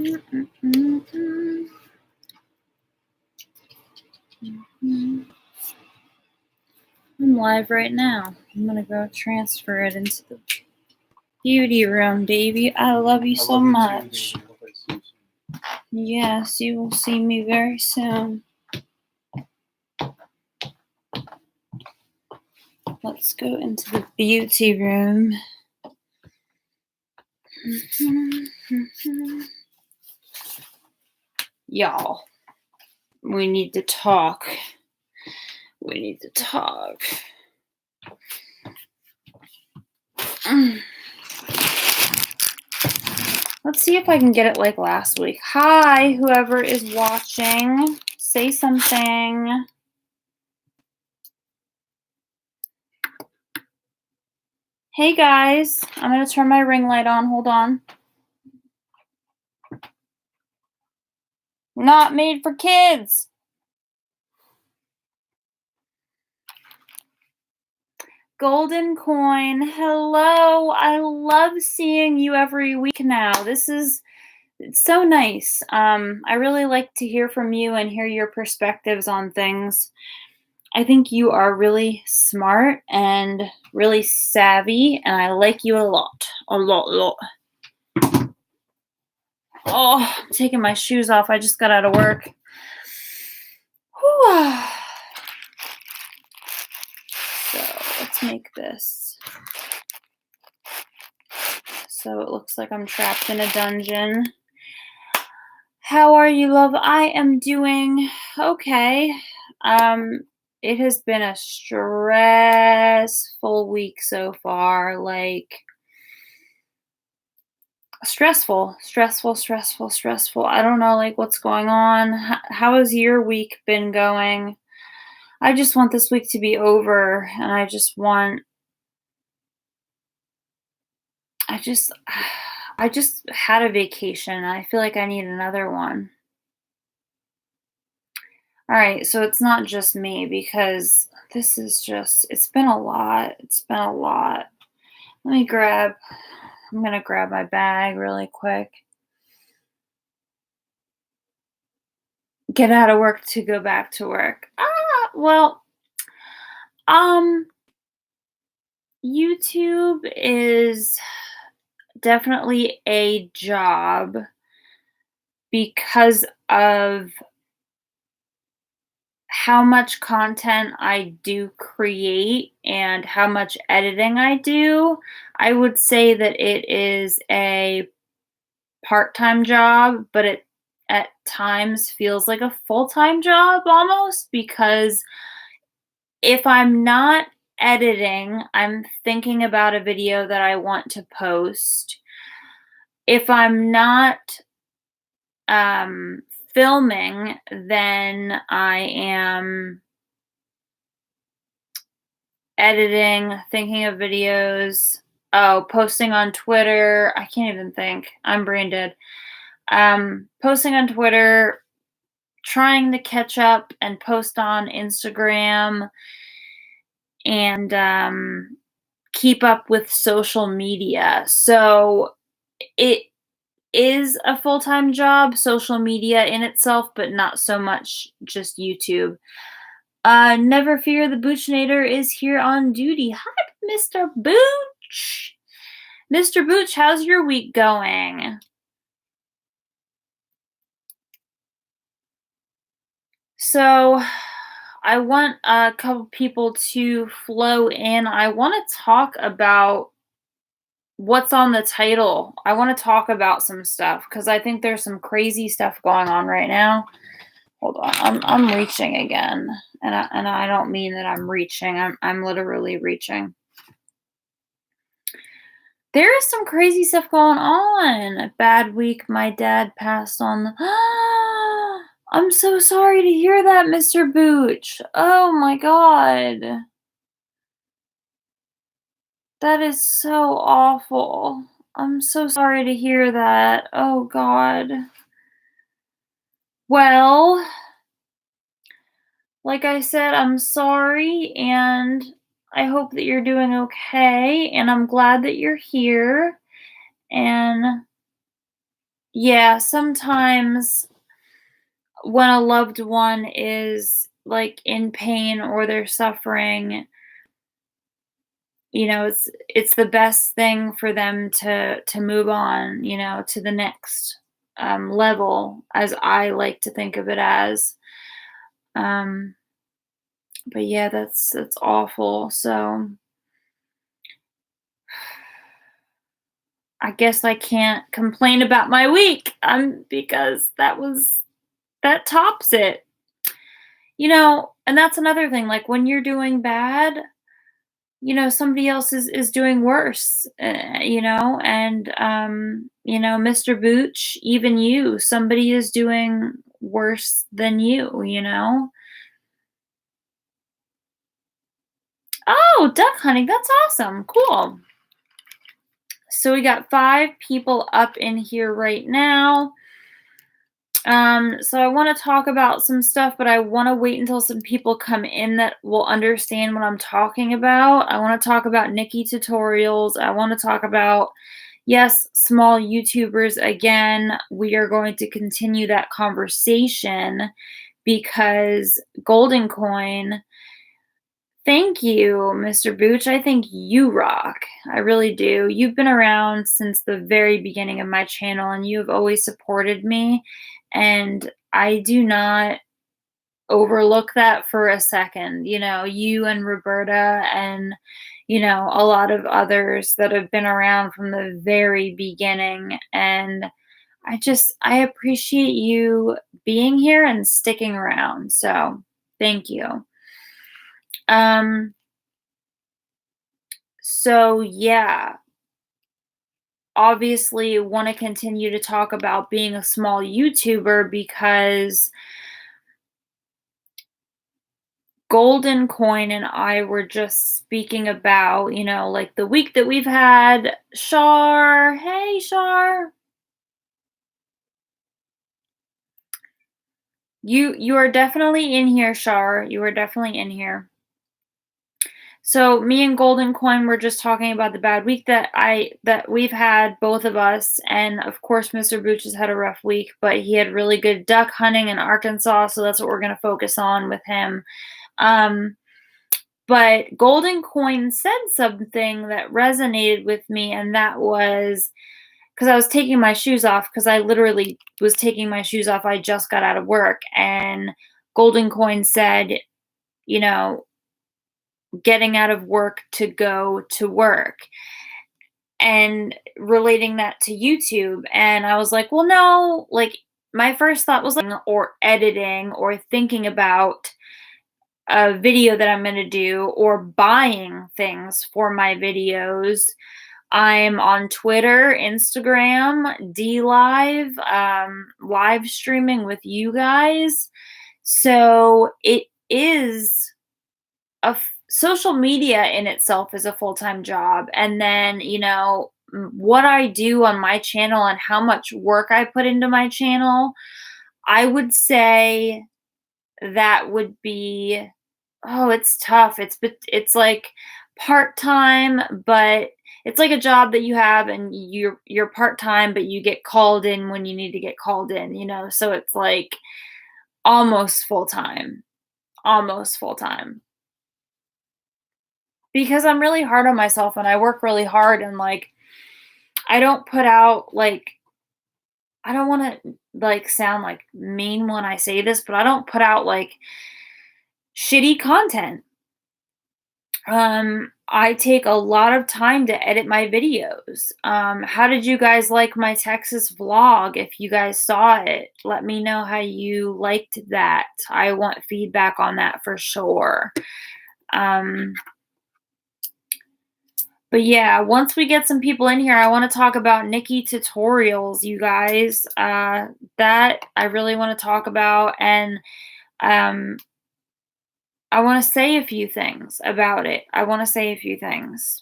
I'm live right now. I'm gonna go transfer it into the beauty room, Davey. I love you so much. Yes, you will see me very soon. Let's go into the beauty room. Y'all, we need to talk. We need to talk. Let's see if I can get it like last week. Hi, whoever is watching. Say something. Hey guys, I'm going to turn my ring light on. Hold on. Not made for kids. Golden Coin, hello. I love seeing you every week now. It's so nice. I really like to hear from you and hear your perspectives on things. I think you are really smart and really savvy, and I like you a lot. A lot. Oh, I'm taking my shoes off. I just got out of work. Whew. So let's make this. So it looks like I'm trapped in a dungeon. How are you, love? I am doing okay. It has been a stressful week so far. Like, stressful. I don't know, like, what's going on. How has your week been going? I just want this week to be over, and I just had a vacation. I feel like I need another one. All right, so it's not just me, because this is just, it's been a lot. I'm going to grab my bag really quick. Get out of work to go back to work. YouTube is definitely a job because of how much content I do create and how much editing I do. I would say that it is a part-time job, but it at times feels like a full-time job almost, because if I'm not editing, I'm thinking about a video that I want to post. If I'm not filming, then I am editing, thinking of videos, posting on Twitter. I can't even think. I'm brain dead. Posting on Twitter, trying to catch up and post on Instagram, and keep up with social media. So it is a full-time job, social media in itself, but not so much just YouTube. Never fear, the Boochnator is here on duty. Hi, Mr. Booch. Mr. Booch, how's your week going? So I want a couple people to flow in. I want to talk about what's on the title. I want to talk about some stuff because I think there's some crazy stuff going on right now. Hold on, I'm reaching again, and I don't mean that I'm reaching. I'm literally reaching. There is some crazy stuff going on. A bad week. My dad passed on. I'm so sorry to hear that, Mr. Booch. Oh my God. That is so awful. I'm so sorry to hear that. Oh God. Well, like I said, I'm sorry, and I hope that you're doing okay, and I'm glad that you're here, and Yeah, sometimes when a loved one is, like, in pain or they're suffering, it's the best thing for them to move on, to the next, level, as I like to think of it as. Um, but yeah, that's awful, so I guess I can't complain about my week, because that tops it. And that's another thing, like, when you're doing bad, somebody else is doing worse, and, Mr. Booch, even you, somebody is doing worse than you? Oh, duck hunting, that's awesome, cool. So we got 5 people up in here right now. So I want to talk about some stuff, but I want to wait until some people come in that will understand what I'm talking about. I want to talk about Nikki tutorials. I want to talk about, yes, small YouTubers again. We are going to continue that conversation because Golden Coin, thank you, Mr. Booch. I think you rock. I really do. You've been around since the very beginning of my channel and you have always supported me. And I do not overlook that for a second. You and Roberta and, a lot of others that have been around from the very beginning. And I appreciate you being here and sticking around. So thank you. Um, So, yeah, obviously want to continue to talk about being a small YouTuber because Golden Coin and I were just speaking about, like the week that we've had. Shar, hey Shar. You are definitely in here, Shar. You are definitely in here. So me and Golden Coin were just talking about the bad week that we've had, both of us, and of course Mr. Booch has had a rough week, but he had really good duck hunting in Arkansas, so that's what we're gonna focus on with him. Um, but Golden Coin said something that resonated with me, and that was because I was taking my shoes off, because I literally was taking my shoes off. I just got out of work, and Golden Coin said, you know, getting out of work to go to work and relating that to YouTube. And I was like, well, no, like my first thought was like, or editing or thinking about a video that I'm going to do or buying things for my videos. I'm on Twitter, Instagram, D Live, live streaming with you guys. So it is social media in itself is a full-time job, and then what I do on my channel and how much work I put into my channel, I would say that would be, oh, it's tough. It's like part-time, but it's like a job that you have and you're part-time, but you get called in when you need to get called in. So it's like almost full-time, almost full-time. Because I'm really hard on myself and I work really hard, and like I don't put out like, I don't want to like sound like mean when I say this, but I don't put out like shitty content. I take a lot of time to edit my videos. How did you guys like my Texas vlog? If you guys saw it, let me know how you liked that. I want feedback on that for sure. But yeah, once we get some people in here, I want to talk about Nikki tutorials, you guys. That I really want to talk about, and um, I want to say a few things about it. I want to say a few things.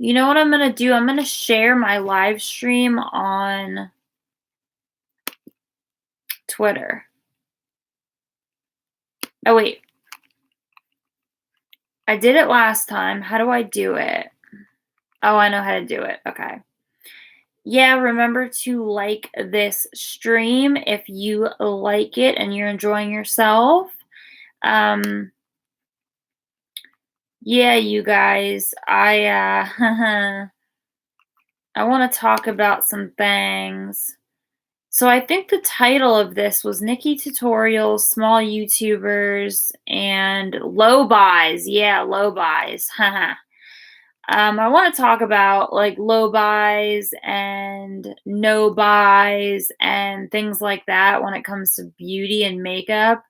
You know what I'm going to do? I'm going to share my live stream on Twitter. Oh, wait. I did it last time. How do I do it? Oh, I know how to do it. Okay. Yeah, remember to like this stream if you like it and you're enjoying yourself. Yeah, you guys, I want to talk about some things. So I think the title of this was Nikki Tutorials, Small YouTubers, and Low Buys. Yeah, low buys. Haha. I want to talk about like low buys and no buys and things like that when it comes to beauty and makeup.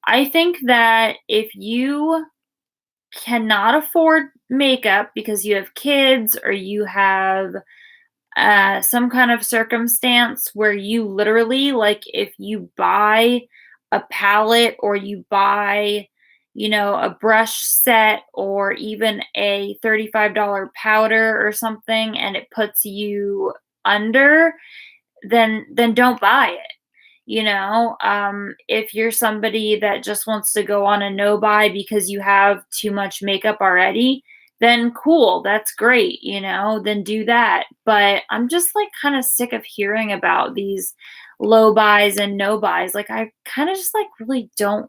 I think that if you cannot afford makeup because you have kids or you have some kind of circumstance where you literally, like, if you buy a palette or you buy, a brush set or even a $35 powder or something and it puts you under, then don't buy it. If you're somebody that just wants to go on a no buy because you have too much makeup already, then cool, that's great, then do that. But I'm just like kind of sick of hearing about these low buys and no buys. Like I kind of just like really don't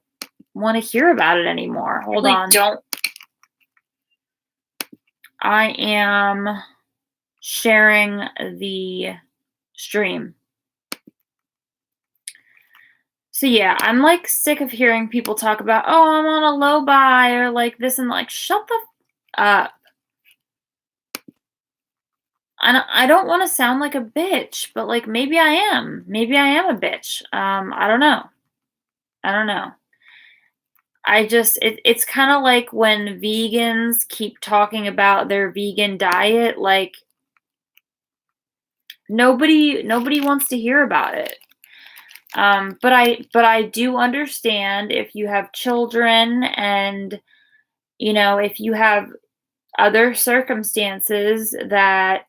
want to hear about it anymore. Hold on. I am sharing the stream. So yeah, I'm like sick of hearing people talk about, oh, I'm on a low buy or like this and like, shut the up. I don't want to sound like a bitch, but like maybe I am. Maybe I am a bitch. I don't know. It's kind of like when vegans keep talking about their vegan diet, like nobody wants to hear about it. But I do understand if you have children and if you have other circumstances that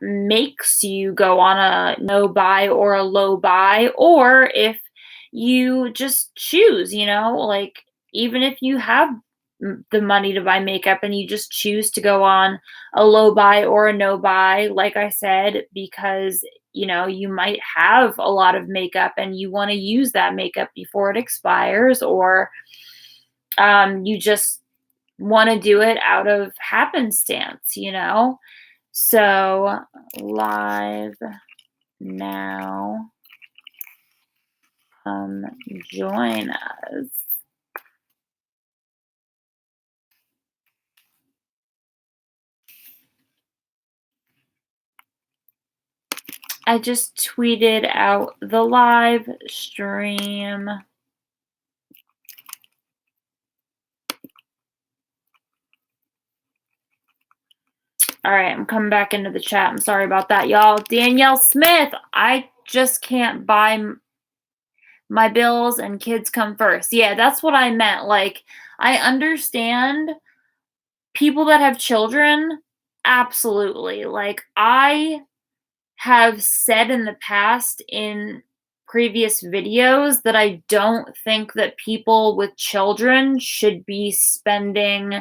makes you go on a no buy or a low buy, or if you just choose, like even if you have the money to buy makeup and you just choose to go on a low buy or a no buy, like I said, because you might have a lot of makeup and you want to use that makeup before it expires, or you just want to do it out of happenstance, So, live now, join us. I just tweeted out the live stream. All right, I'm coming back into the chat. I'm sorry about that, y'all. Danielle Smith, I just can't buy my bills and kids come first. Yeah, that's what I meant. Like, I understand people that have children, absolutely. Like, I have said in the past in previous videos that I don't think that people with children should be spending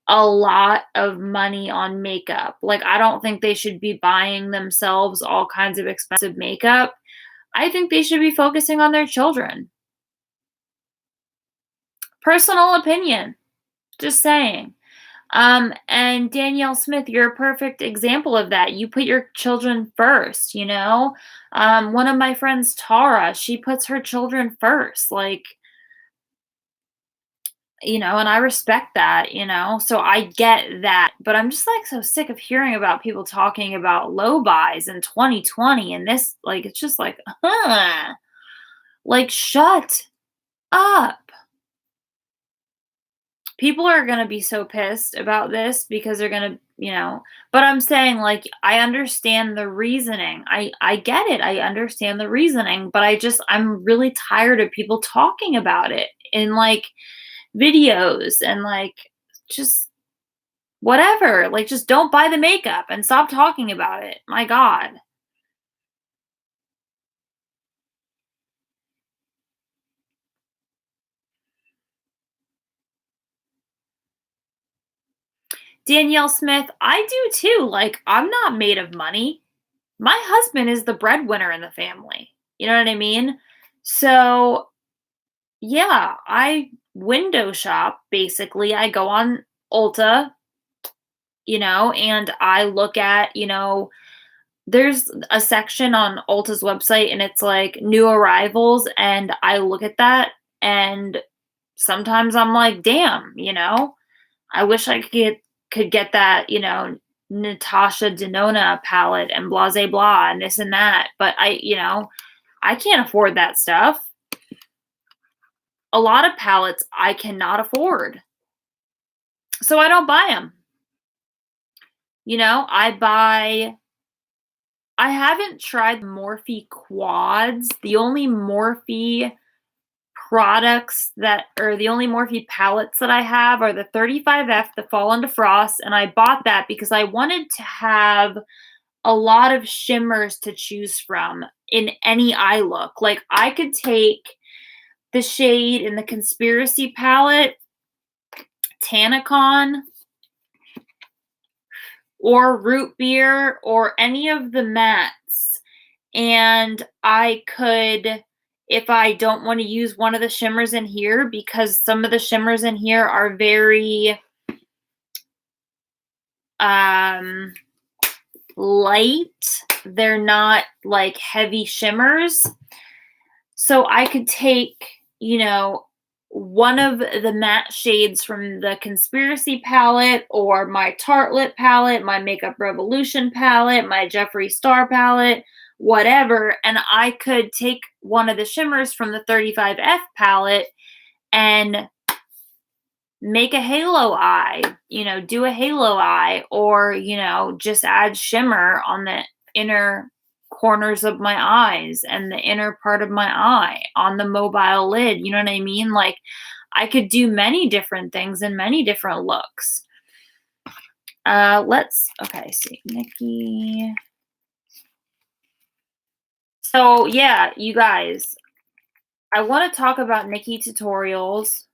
a lot of money on makeup. Like, I don't think they should be buying themselves all kinds of expensive makeup. I think they should be focusing on their children. Personal opinion. Just saying. And Danielle Smith, you're a perfect example of that. You put your children first, One of my friends, Tara, she puts her children first, like, and I respect that, so I get that. But I'm just like so sick of hearing about people talking about low buys in 2020 and this, like, it's just like, like, shut up. People are going to be so pissed about this because they're going to, but I'm saying, like, I understand the reasoning. I get it. I understand the reasoning, but I'm really tired of people talking about it in like videos and like just whatever. Like, just don't buy the makeup and stop talking about it. My God. Danielle Smith, I do too. Like, I'm not made of money. My husband is the breadwinner in the family. You know what I mean? So, yeah, I window shop basically. I go on Ulta, and I look at, there's a section on Ulta's website and it's like new arrivals. And I look at that and sometimes I'm like, damn, I wish I could get that, Natasha Denona palette and blah blah blah and this and that. But I can't afford that stuff. A lot of palettes I cannot afford. So I don't buy them. I haven't tried Morphe quads. The only Morphe products the only Morphe palettes that I have are the 35F, the Fall into Frost, and I bought that because I wanted to have a lot of shimmers to choose from in any eye look. Like, I could take the shade in the Conspiracy palette, Tanacon, or Root Beer, or any of the mattes, and I could, if I don't want to use one of the shimmers in here, because some of the shimmers in here are very light, they're not like heavy shimmers, so I could take one of the matte shades from the Conspiracy palette, or my Tartelette palette, my Makeup Revolution palette, my Jeffree Star palette, whatever, and I could take one of the shimmers from the 35F palette and make a halo eye, do a halo eye, or, just add shimmer on the inner corners of my eyes and the inner part of my eye on the mobile lid. You know what I mean? Like, I could do many different things and many different looks. See, Nikki. So yeah, you guys, I want to talk about Nikki Tutorials.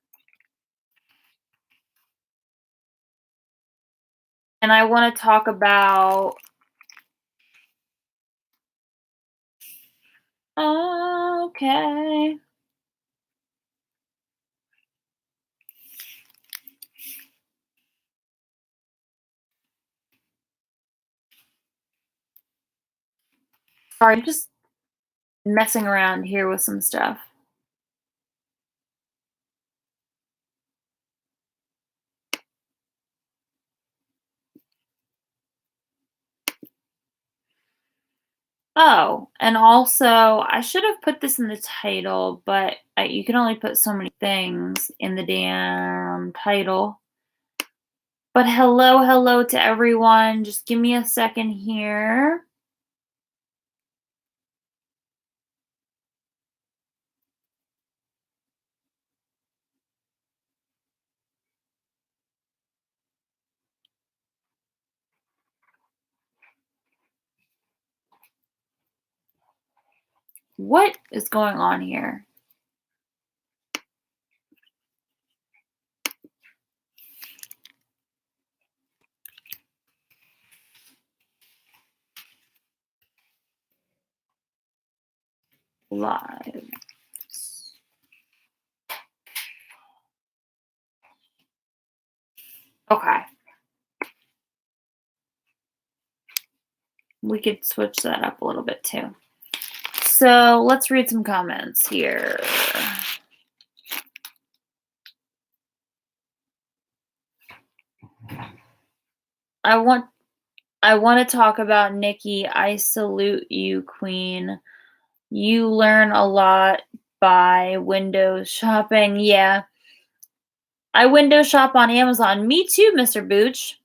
And I want to talk about okay. Sorry, I'm just messing around here with some stuff. Oh, and also, I should have put this in the title, but you can only put so many things in the damn title. But hello to everyone. Just give me a second here. What is going on here? Live. Okay. We could switch that up a little bit too. So let's read some comments here. I want to talk about Nikki. I salute you, Queen. You learn a lot by window shopping. Yeah. I window shop on Amazon. Me too, Mr. Booch.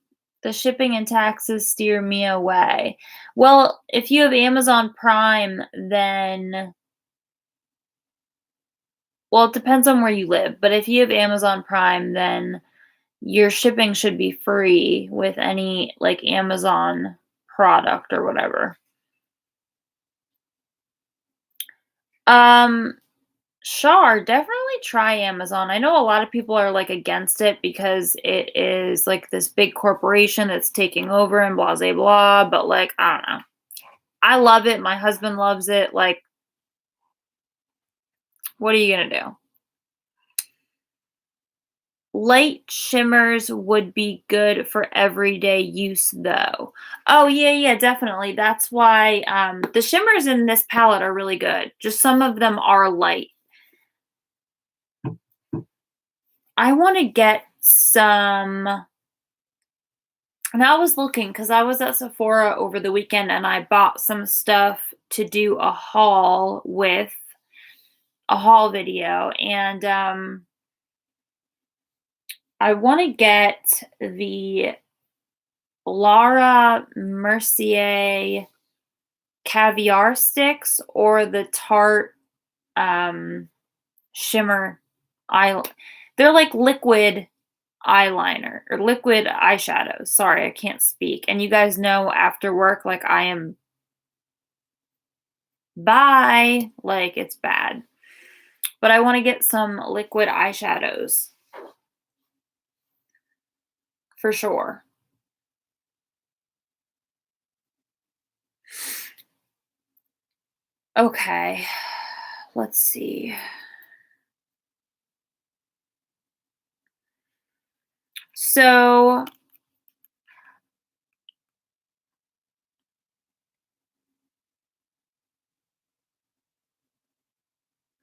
The shipping and taxes steer me away. Well, if you have Amazon Prime, then it depends on where you live. But if you have Amazon Prime, then your shipping should be free with any like Amazon product or whatever. Sure, definitely try Amazon. I know a lot of people are like against it because it is like this big corporation that's taking over and blah blah blah, but like I don't know. I love it. My husband loves it. Like, what are you gonna do? Light shimmers would be good for everyday use though. Oh yeah, yeah, definitely. That's why the shimmers in this palette are really good. Just some of them are light. I want to get some. And I was looking because I was at Sephora over the weekend and I bought some stuff to do a haul with, a haul video. And I want to get the Laura Mercier caviar sticks or the Tarte shimmer eye. They're like liquid eyeliner or liquid eyeshadows. Sorry, I can't speak. And you guys know after work, like I am bye, like it's bad. But I want to get some liquid eyeshadows for sure. Okay, let's see. So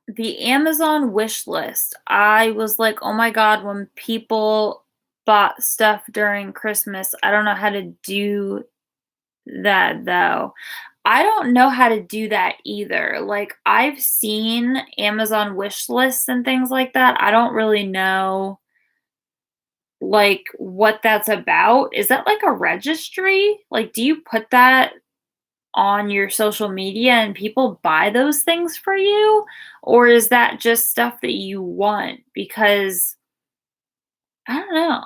the Amazon wish list. I was like, "Oh my god, when people bought stuff during Christmas, I don't know how to do that though." I don't know how to do that either. Like I've seen Amazon wish lists and things like that. I don't really know like what that's about. Is that like a registry? Like do you put that on your social media and people buy those things for you? Or is that just stuff that you want? Because I don't know.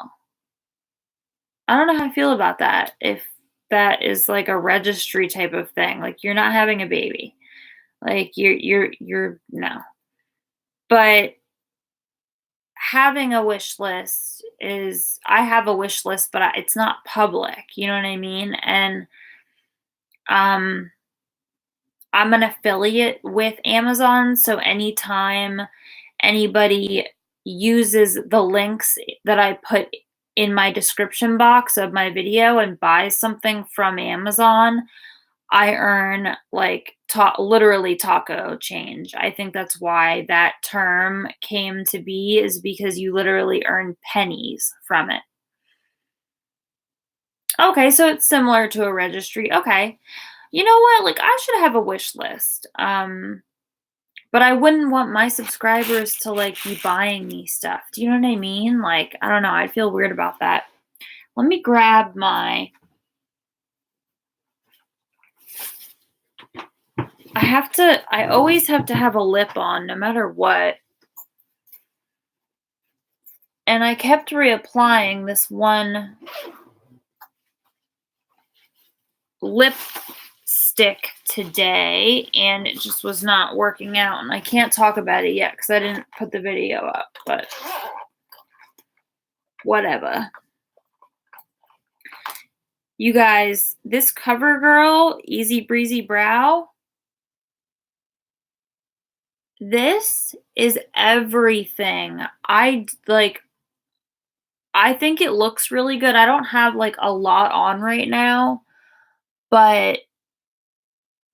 I don't know how I feel about that. If that is like a registry type of thing, like you're not having a baby. Like you're no. But having a wish list is I have a wish list, but it's not public, you know what I mean? And um I'm an affiliate with Amazon, so anytime anybody uses the links that I put in my description box of my video and buys something from Amazon, I earn like literally taco change. I think that's why that term came to be is because you literally earn pennies from it. Okay, so it's similar to a registry. Okay. You know what? Like I should have a wish list. But I wouldn't want my subscribers to like be buying me stuff. Do you know what I mean? Like, I don't know. I'd feel weird about that. Let me grab my I always have to have a lip on no matter what. And I kept reapplying this one lipstick today and it just was not working out. And I can't talk about it yet because I didn't put the video up, but whatever. You guys, this CoverGirl Easy Breezy Brow, this is everything. I think it looks really good. I don't have like a lot on right now, but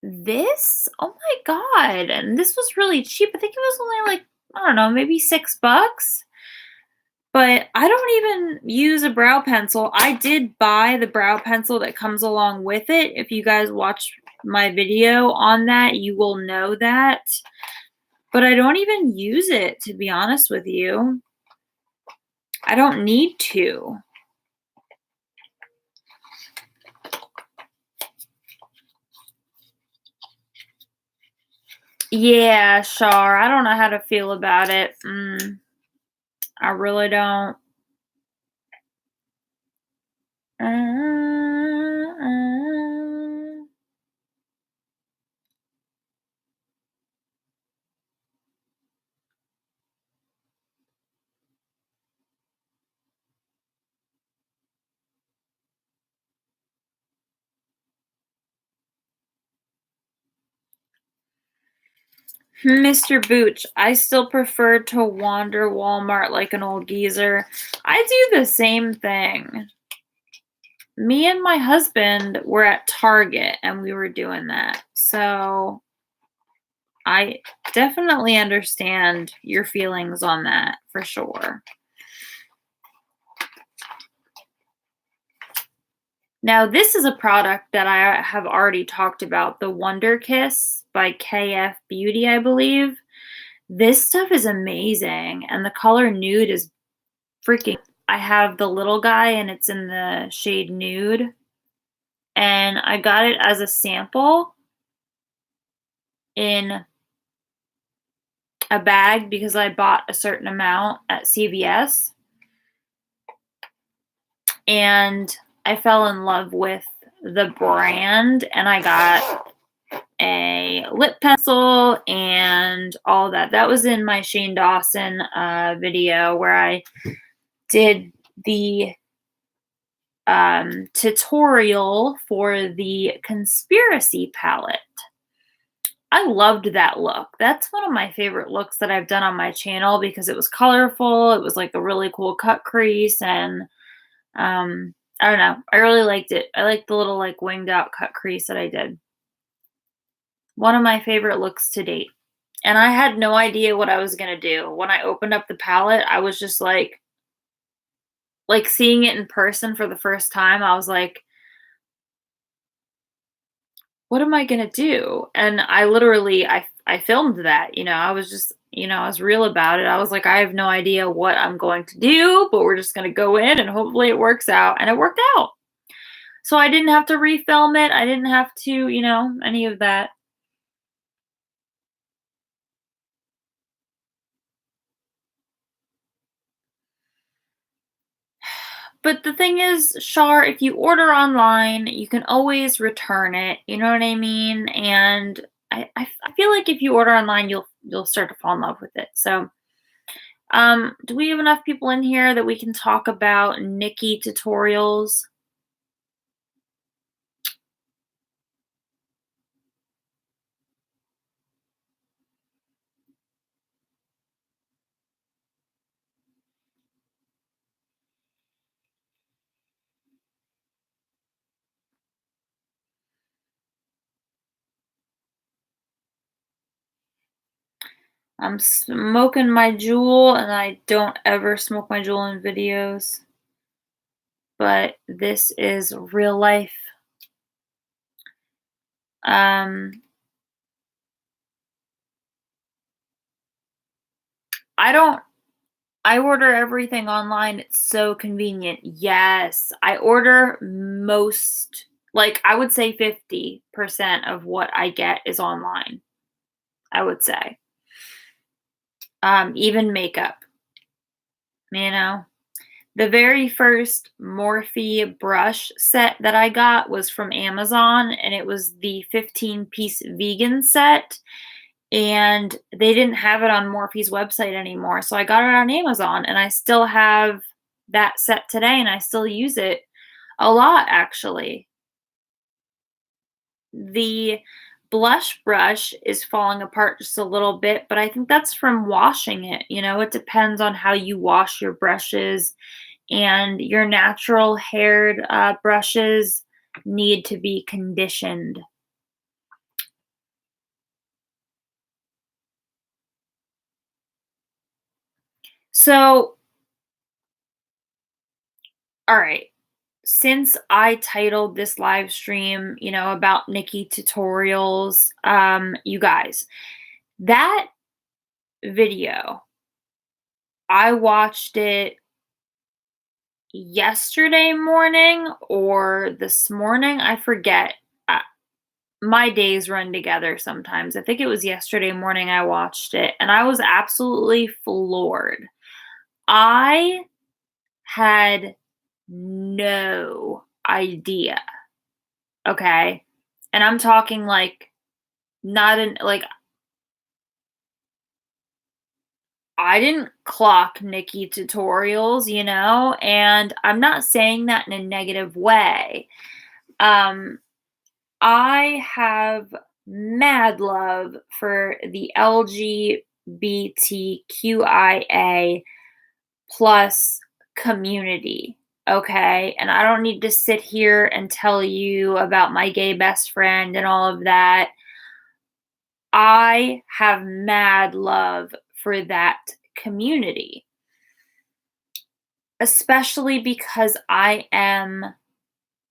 this, oh my god, and this was really cheap. I think it was only like, I don't know, maybe $6. But I don't even use a brow pencil. I did buy the brow pencil that comes along with it. If you guys watch my video on that, you will know that. But I don't even use it, to be honest with you. I don't need to. Yeah, sure. I don't know how to feel about it. I really don't. Uh. Mr. Booch, I still prefer to wander Walmart like an old geezer. I do the same thing. Me and my husband were at Target and we were doing that. So I definitely understand your feelings on that for sure. Now, this is a product that I have already talked about, the Wonder Kiss by KF Beauty, I believe. This stuff is amazing, and the color nude is freaking. I have the little guy, and it's in the shade nude, and I got it as a sample in a bag because I bought a certain amount at CVS, and I fell in love with the brand, and I got a lip pencil and all that. That was in my Shane Dawson video where I did the tutorial for the conspiracy palette. I loved that look. That's one of my favorite looks that I've done on my channel because it was colorful. It was like a really cool cut crease, and I don't know. I really liked it. I liked the little like winged out cut crease that I did. One of my favorite looks to date. And I had no idea what I was gonna do. When I opened up the palette, I was just like seeing it in person for the first time, I was like, "What am I gonna do?" And I literally I filmed that, I was just, I was real about it. I was like, "I have no idea what I'm going to do, but we're just gonna go in and hopefully it works out." And it worked out. So I didn't have to refilm it. I didn't have to, any of that. But the thing is, Shar, if you order online, you can always return it. You know what I mean? And I feel like if you order online, you'll start to fall in love with it. So, do we have enough people in here that we can talk about Nikki tutorials? I'm smoking my jewel, and I don't ever smoke my jewel in videos. But this is real life. Um, I order everything online. It's so convenient. Yes, I order most, like I would say 50% of what I get is online. I would say. Even makeup. You know, the very first Morphe brush set that I got was from Amazon, and it was the 15-piece vegan set. And they didn't have it on Morphe's website anymore, so I got it on Amazon, and I still have that set today, and I still use it a lot, actually. The blush brush is falling apart just a little bit, but I think that's from washing it. It depends on how you wash your brushes, and your natural haired brushes need to be conditioned. So, all right. Since I titled this live stream, about Nikki tutorials, you guys, that video, I watched it yesterday morning or this morning. I forget. My days run together sometimes. I think it was yesterday morning I watched it, and I was absolutely floored. I had no idea. Okay. And I'm talking like not in like I didn't clock Nikki tutorials, and I'm not saying that in a negative way. I have mad love for the LGBTQIA plus community. Okay. And I don't need to sit here and tell you about my gay best friend and all of that. I have mad love for that community, especially because I am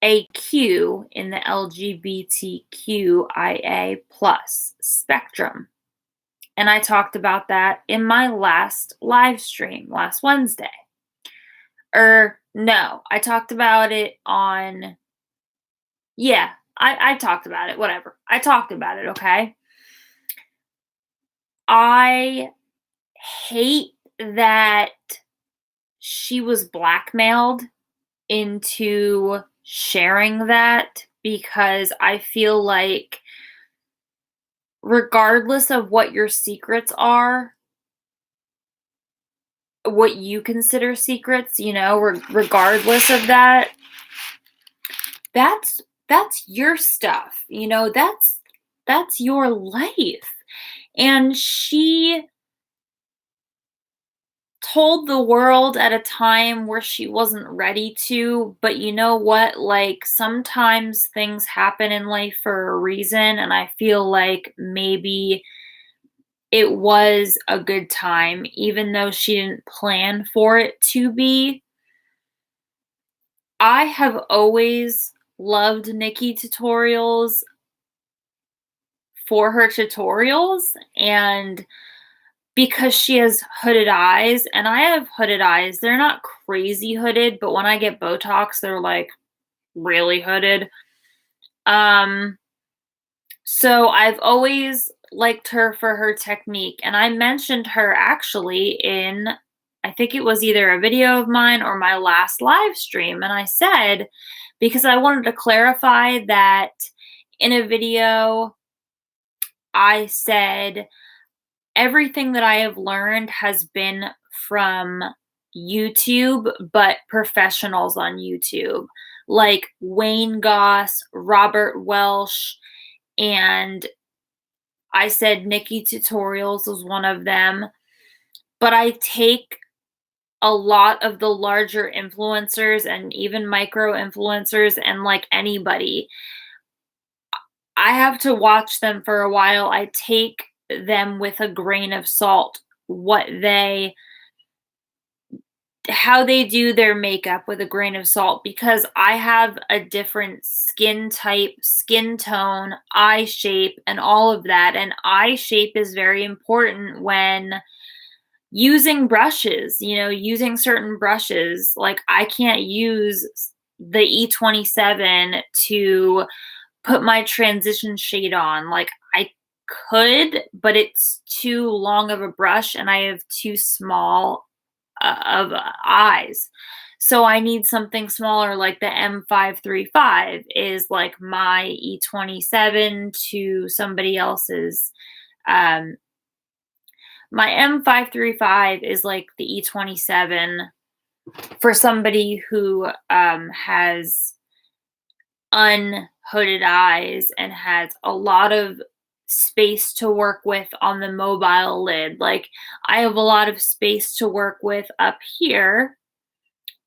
a Q in the LGBTQIA plus spectrum. And I talked about that in my last live stream last Wednesday. No, I talked about it on, yeah, I talked about it, whatever. I talked about it, okay? I hate that she was blackmailed into sharing that because I feel like regardless of what your secrets are, what you consider secrets, regardless of that, that's your stuff. That's your life. And she told the world at a time where she wasn't ready to, but you know what? Like, sometimes things happen in life for a reason, and I feel like maybe it was a good time, even though she didn't plan for it to be. I have always loved Nikki tutorials for her tutorials, and because she has hooded eyes, and I have hooded eyes. They're not crazy hooded, but when I get Botox, they're like really hooded. So I've always liked her for her technique, and I mentioned her actually in, I think it was either a video of mine or my last live stream, and I said, because I wanted to clarify that in a video, I said, everything that I have learned has been from YouTube, but professionals on YouTube, like Wayne Goss, Robert Welsh, and I said Nikki Tutorials was one of them. But I take a lot of the larger influencers and even micro influencers, and like anybody, I have to watch them for a while. I take them with a grain of salt, how they do their makeup with a grain of salt, because I have a different skin type, skin tone, eye shape, and all of that. And eye shape is very important when using brushes, using certain brushes. Like, I can't use the E27 to put my transition shade on. Like, I could, but it's too long of a brush and I have too small of eyes. So I need something smaller, like the M535 is like my E27 to somebody else's. My M535 is like the E27 for somebody who has unhooded eyes and has a lot of space to work with on the mobile lid. Like, I have a lot of space to work with up here,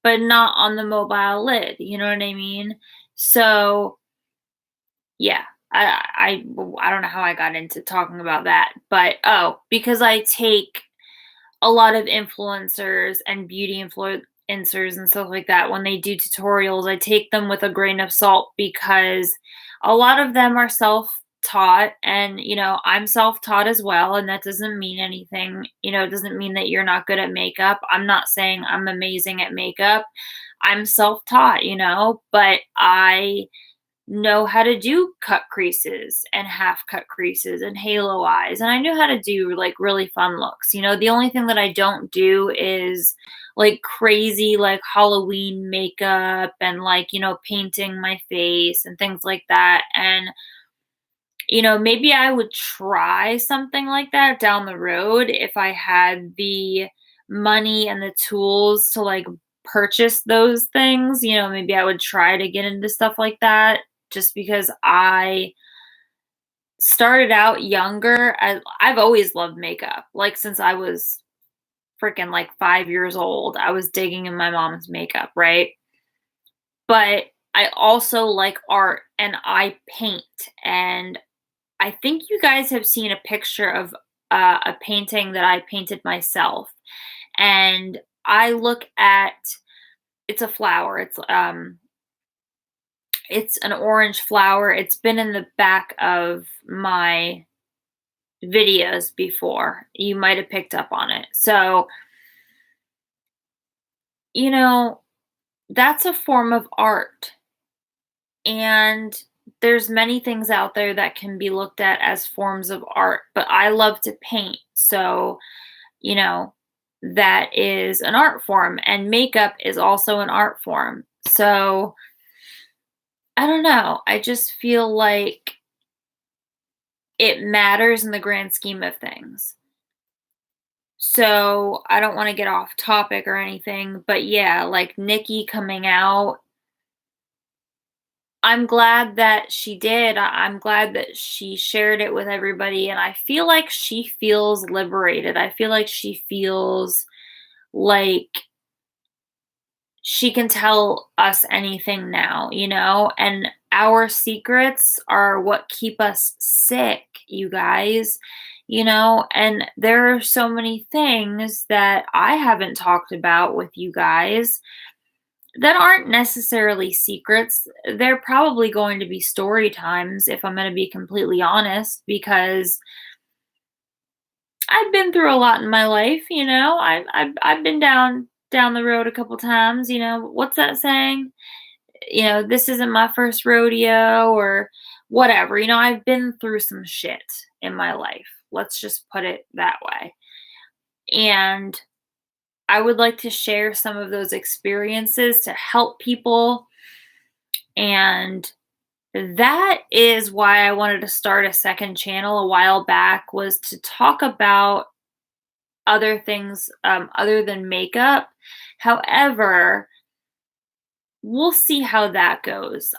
but not on the mobile lid. You know what I mean? So, yeah. I don't know how I got into talking about that, but because I take a lot of influencers and beauty influencers and stuff like that, when they do tutorials, I take them with a grain of salt, because a lot of them are self-taught, and I'm self-taught as well, and that doesn't mean anything. It doesn't mean that you're not good at makeup. I'm not saying I'm amazing at makeup. I'm self-taught, but I know how to do cut creases and half cut creases and halo eyes, and I knew how to do like really fun looks. The only thing that I don't do is like crazy like Halloween makeup and like painting my face and things like that. And maybe I would try something like that down the road if I had the money and the tools to like purchase those things. Maybe I would try to get into stuff like that, just because I started out younger. I've always loved makeup. Like since I was freaking like 5 years old, I was digging in my mom's makeup, right? But I also like art and I paint. And I think you guys have seen a picture of a painting that I painted myself. And I look at it's a flower. It's an orange flower. It's been in the back of my videos before. You might have picked up on it. So, you know, that's a form of art. And there's many things out there that can be looked at as forms of art, but I love to paint. So, you know, that is an art form, and makeup is also an art form. So, I don't know. I just feel like it matters in the grand scheme of things. So, I don't want to get off topic or anything, but yeah, like Nikki coming out, I'm glad that she did. I'm glad that she shared it with everybody, and I feel like she feels liberated. I feel like she feels like she can tell us anything now, you know? And our secrets are what keep us sick, you guys, you know? And there are so many things that I haven't talked about with you guys that aren't necessarily secrets. They're probably going to be story times, if I'm going to be completely honest, because I've been through a lot in my life, you know. I've been down the road a couple times, you know. What's that saying? You know, this isn't my first rodeo or whatever. You know, I've been through some shit in my life. Let's just put it that way. And I would like to share some of those experiences to help people. And that is why I wanted to start a second channel a while back, was to talk about other things other than makeup. However, we'll see how that goes.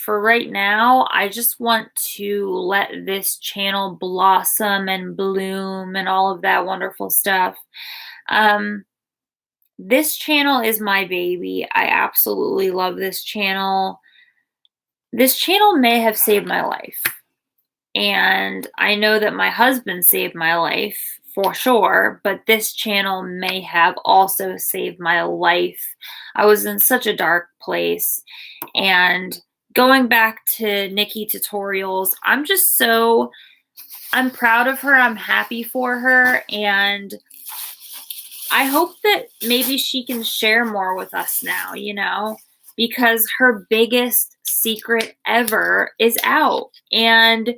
For right now, I just want to let this channel blossom and bloom and all of that wonderful stuff. This channel is my baby. I absolutely love this channel. This channel may have saved my life. And I know that my husband saved my life for sure, but this channel may have also saved my life. I was in such a dark place. And going back to Nikki Tutorials, I'm proud of her. I'm happy for her. And I hope that maybe she can share more with us now, you know, because her biggest secret ever is out. And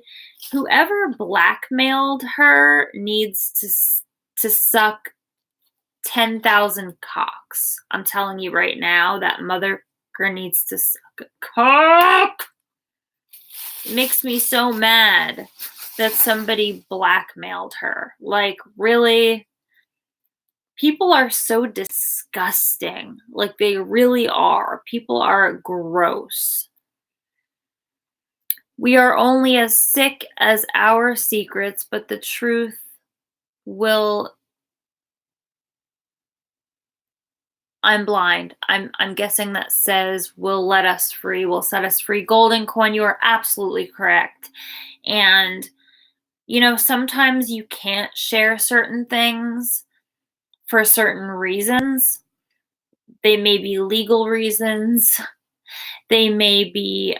whoever blackmailed her needs to suck 10,000 cocks. I'm telling you right now, that motherfucker needs to suck a cock. It makes me so mad that somebody blackmailed her. Like, really? People are so disgusting. Like, they really are. People are gross. We are only as sick as our secrets, but the truth will. I'm blind. I'm guessing that says will let us free, will set us free. Golden coin, you are absolutely correct. And you know, sometimes you can't share certain things for certain reasons. They may be legal reasons. They may be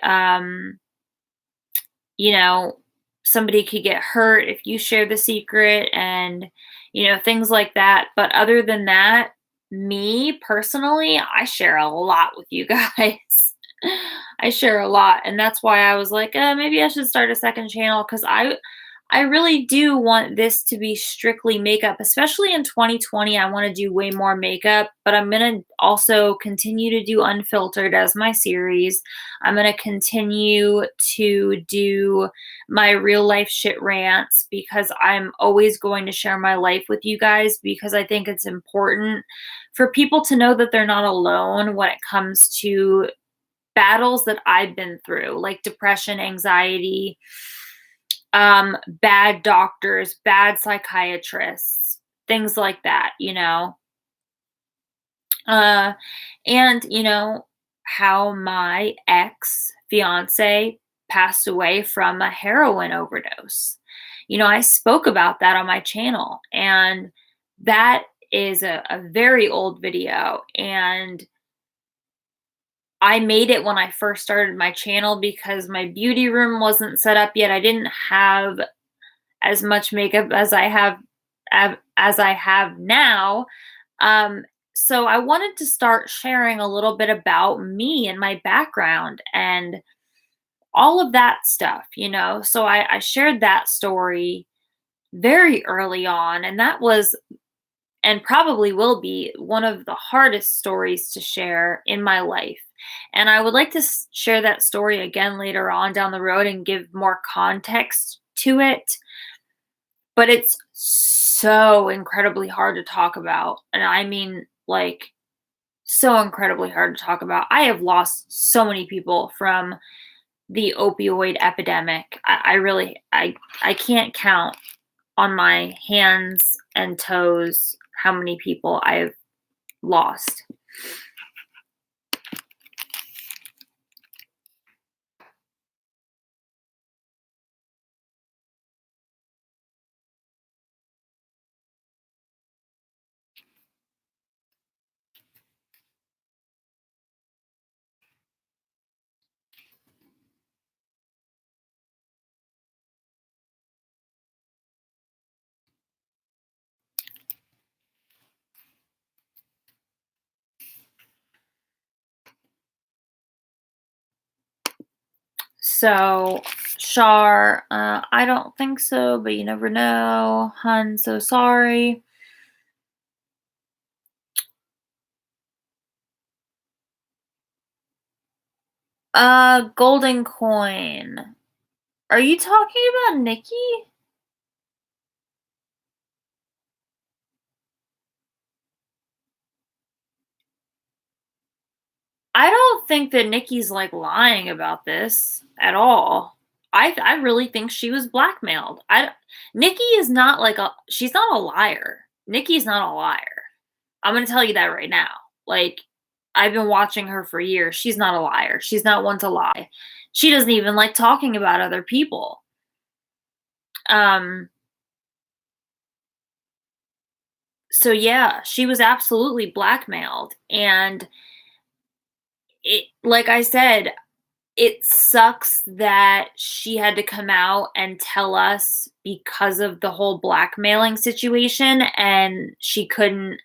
you know, somebody could get hurt if you share the secret, and you know, things like that. But other than that, me personally, I share a lot with you guys. I share a lot, and that's why I was like, maybe I should start a second channel, because I really do want this to be strictly makeup, especially in 2020. I want to do way more makeup, but I'm going to also continue to do unfiltered as my series. I'm going to continue to do my real life shit rants, because I'm always going to share my life with you guys, because I think it's important for people to know that they're not alone when it comes to battles that I've been through, like depression, anxiety, bad doctors, bad psychiatrists, things like that, you know? Uh, and, how my ex-fiance passed away from a heroin overdose. I spoke about that on my channel, and that is a very old video, and I made it when I first started my channel because my beauty room wasn't set up yet. I didn't have as much makeup as I have now. Um, so I wanted to start sharing a little bit about me and my background and all of that stuff. So I shared that story very early on, and that was and probably will be one of the hardest stories to share in my life. And I would like to share that story again later on down the road and give more context to it. But it's so incredibly hard to talk about. And I mean, like, so incredibly hard to talk about. I have lost so many people from the opioid epidemic. I can't count on my hands and toes how many people I've lost. So, Shar, I don't think so, but you never know. Hun, so sorry. Golden coin. Are you talking about Nikki? I don't think that Nikki's like lying about this at all. I really think she was blackmailed. Nikki is not like she's not a liar. Nikki's not a liar. I'm going to tell you that right now. Like, I've been watching her for years. She's not a liar. She's not one to lie. She doesn't even like talking about other people. Um so yeah, she was absolutely blackmailed, and it, like I said, it sucks that she had to come out and tell us because of the whole blackmailing situation, and she couldn't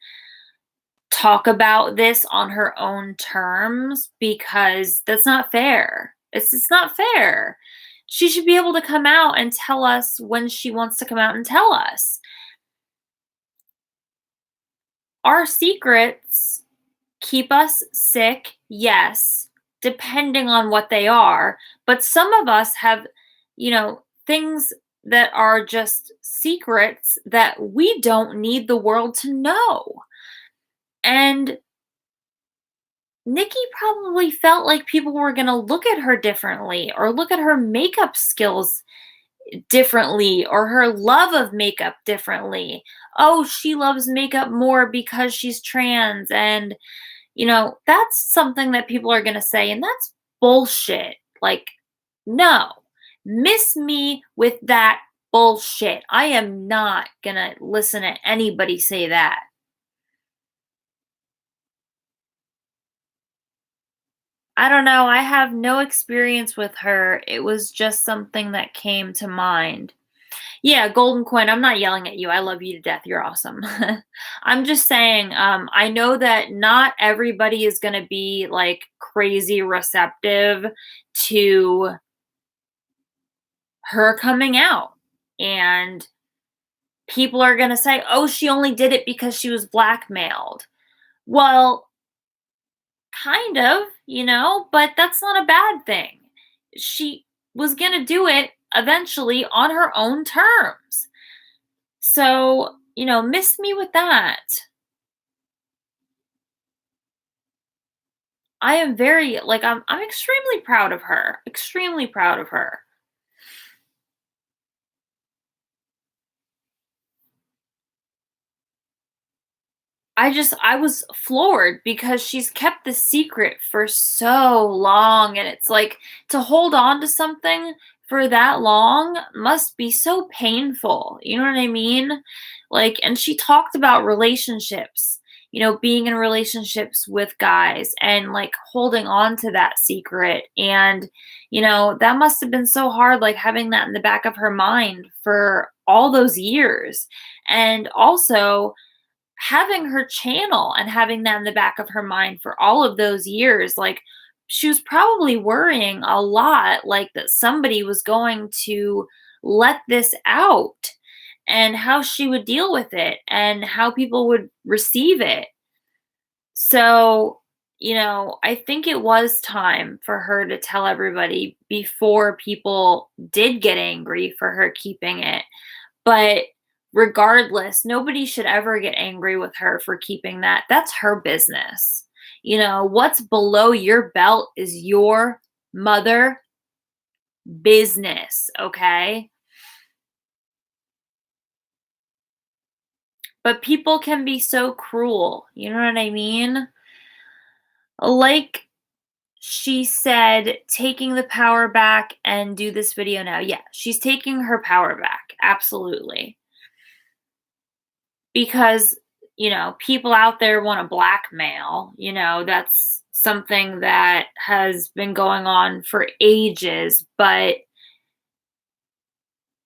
talk about this on her own terms because that's not fair. It's not fair. She should be able to come out and tell us when she wants to come out and tell us. Our secrets keep us sick, yes, depending on what they are, but some of us have, things that are just secrets that we don't need the world to know. And Nikki probably felt like people were going to look at her differently or look at her makeup skills differently or her love of makeup differently. Oh, she loves makeup more because she's trans. And, that's something that people are going to say. And that's bullshit. Like, no, miss me with that bullshit. I am not going to listen to anybody say that. I don't know. I have no experience with her. It was just something that came to mind. Yeah, golden coin. I'm not yelling at you. I love you to death. You're awesome. I'm just saying, I know that not everybody is going to be like crazy receptive to her coming out. And people are going to say, oh, she only did it because she was blackmailed. Well, kind of, but that's not a bad thing. She was going to do it eventually on her own terms. So, miss me with that. I am very like I'm extremely proud of her. Extremely proud of her. I was floored because she's kept the secret for so long, and it's like to hold on to something for that long must be so painful. You know what I mean? Like, and she talked about relationships, being in relationships with guys and like holding on to that secret. And, that must have been so hard, like having that in the back of her mind for all those years. And also, having her channel and having that in the back of her mind for all of those years, like she was probably worrying a lot, like that somebody was going to let this out and how she would deal with it and how people would receive it. So, I think it was time for her to tell everybody before people did get angry for her keeping it. But regardless, nobody should ever get angry with her for keeping that. That's her business. What's below your belt is your mother business, okay? But people can be so cruel. You know what I mean? Like she said, taking the power back and do this video now. Yeah, she's taking her power back. Absolutely. Because, people out there want to blackmail, that's something that has been going on for ages, but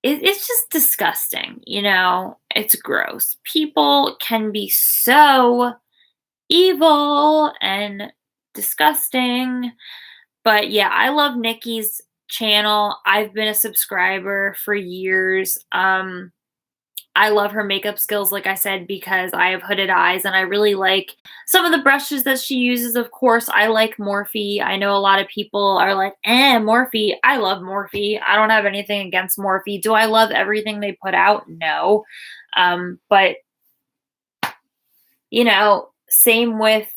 it's just disgusting, it's gross. People can be so evil and disgusting. But yeah, I love Nikki's channel. I've been a subscriber for years. I love her makeup skills, like I said, because I have hooded eyes and I really like some of the brushes that she uses. Of course, I like Morphe. I know a lot of people are like, Morphe. I love Morphe. I don't have anything against Morphe. Do I love everything they put out? No. But, same with,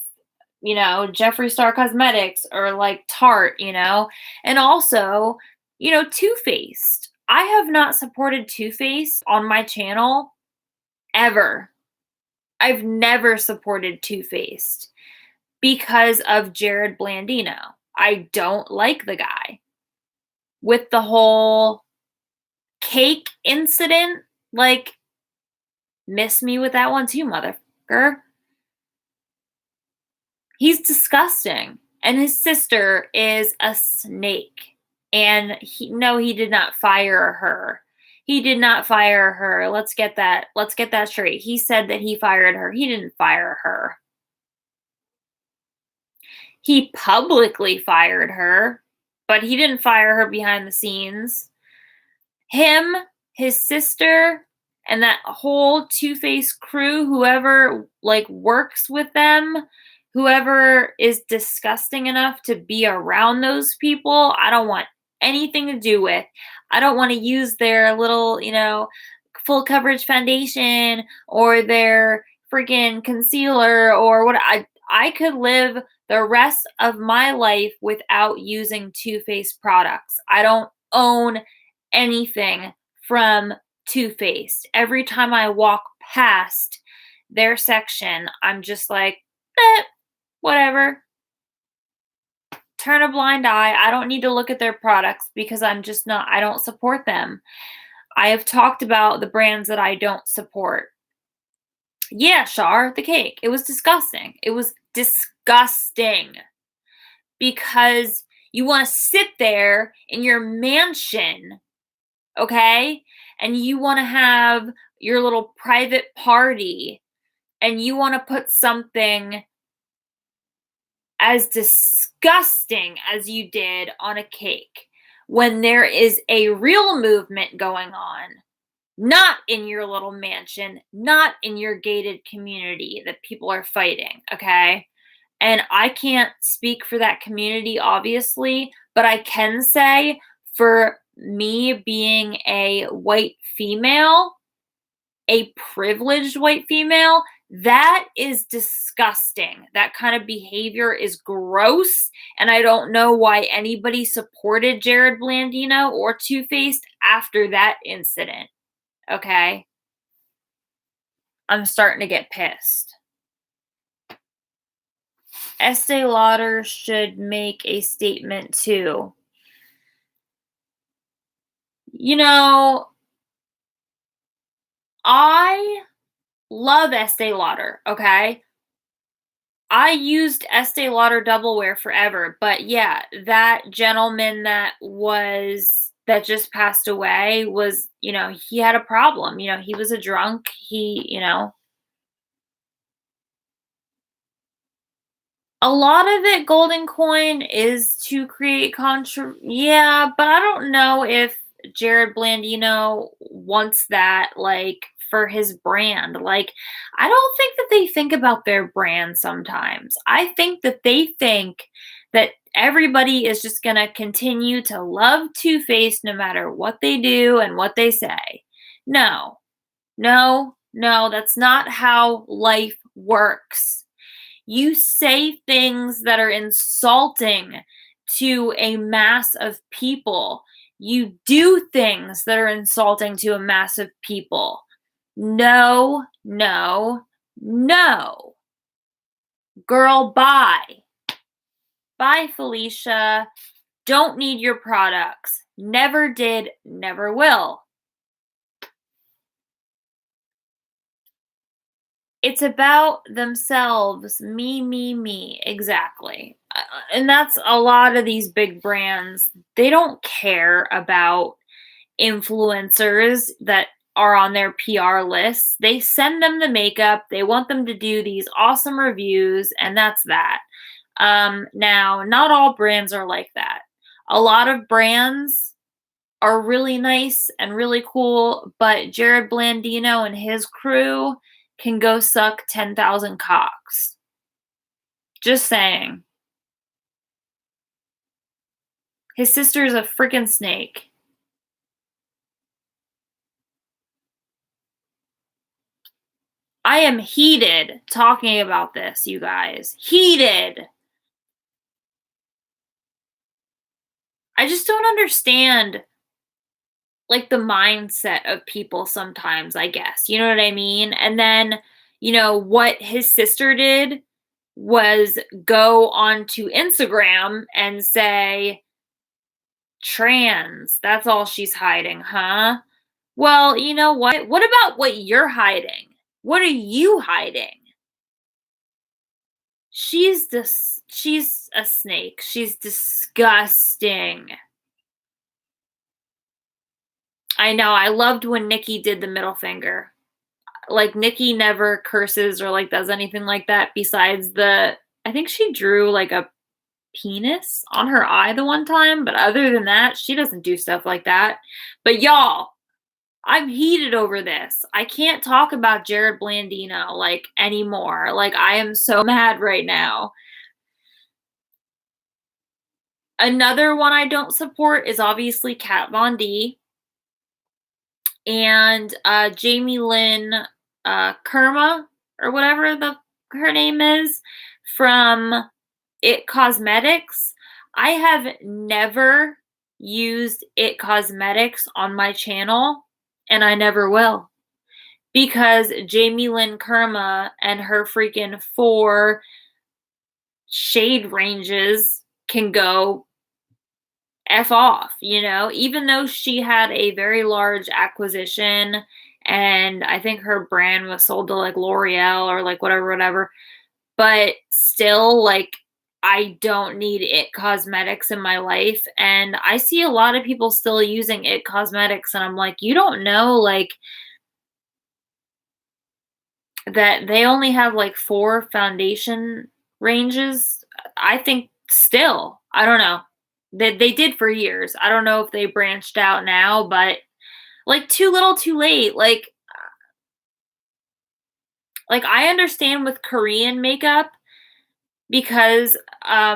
Jeffree Star Cosmetics or like Tarte, and also, Too Faced. I have not supported Too Faced on my channel ever. I've never supported Too Faced because of Jared Blandino. I don't like the guy. With the whole cake incident, like, miss me with that one too, motherfucker. He's disgusting. And his sister is a snake. And he did not fire her. He did not fire her. Let's get that straight. He said that he fired her. He didn't fire her. He publicly fired her, but he didn't fire her behind the scenes. Him, his sister, and that whole Two-Face crew, whoever like works with them, whoever is disgusting enough to be around those people, I don't want anything to do with. I don't want to use their little, full coverage foundation or their freaking concealer or what. I could live the rest of my life without using Too Faced products. I don't own anything from Too Faced. Every time I walk past their section, I'm just like, whatever. Turn a blind eye. I don't need to look at their products because I don't support them. I have talked about the brands that I don't support. Yeah, Char, the cake. It was disgusting. It was disgusting because you want to sit there in your mansion, okay? And you want to have your little private party and you want to put something as disgusting as you did on a cake when there is a real movement going on, not in your little mansion, not in your gated community that people are fighting, okay? And I can't speak for that community, obviously, but I can say for me being a white female, a privileged white female, that is disgusting. That kind of behavior is gross, and I don't know why anybody supported Jared Blandino or Too Faced after that incident. Okay? I'm starting to get pissed. Estee Lauder should make a statement too. You know, I love Estee Lauder, okay? I used Estee Lauder Double Wear forever, but yeah, that gentleman that just passed away was, he had a problem. He was a drunk. A lot of it, Golden Coin, is to create yeah, but I don't know if Jared Blandino wants that, like, for his brand. Like, I don't think that they think about their brand sometimes. I think that they think that everybody is just gonna continue to love Too Faced no matter what they do and what they say. No. No, no, that's not how life works. You say things that are insulting to a mass of people. You do things that are insulting to a mass of people. No, no, no. Girl, bye. Bye, Felicia. Don't need your products. Never did, never will. It's about themselves. Me, me, me. Exactly. And that's a lot of these big brands. They don't care about influencers that are on their PR lists. They send them the makeup. They want them to do these awesome reviews, and that's that. Now, not all brands are like that. A lot of brands are really nice and really cool, but Jared Blandino and his crew can go suck 10,000 cocks. Just saying. His sister's a freaking snake. I am heated talking about this, you guys. Heated. I just don't understand, like, the mindset of people sometimes, I guess. You know what I mean? And then, what his sister did was go onto Instagram and say, trans, that's all she's hiding, huh? Well, you know what? What about what you're hiding? What are you hiding? She's a snake. She's disgusting. I know. I loved when Nikki did the middle finger. Like, Nikki never curses or, like, does anything like that besides I think she drew, like, a penis on her eye the one time, but other than that, she doesn't do stuff like that. But y'all, I'm heated over this. I can't talk about Jared Blandino, like, anymore. Like, I am so mad right now. Another one I don't support is obviously Kat Von D and Jamie Lynn Kerma, or whatever her name is, from It Cosmetics. I have never used It Cosmetics on my channel, and I never will. Because Jamie Lynn Kerma and her freaking 4 shade ranges can go F off, even though she had a very large acquisition and I think her brand was sold to, like, L'Oreal or, like, whatever. But still, like, I don't need It Cosmetics in my life. And I see a lot of people still using It Cosmetics, and I'm like, you don't know, like, that they only have, like, 4 foundation ranges. I think still, I don't know. They did for years. I don't know if they branched out now, but, like, too little, too late. Like, I understand with Korean makeup because a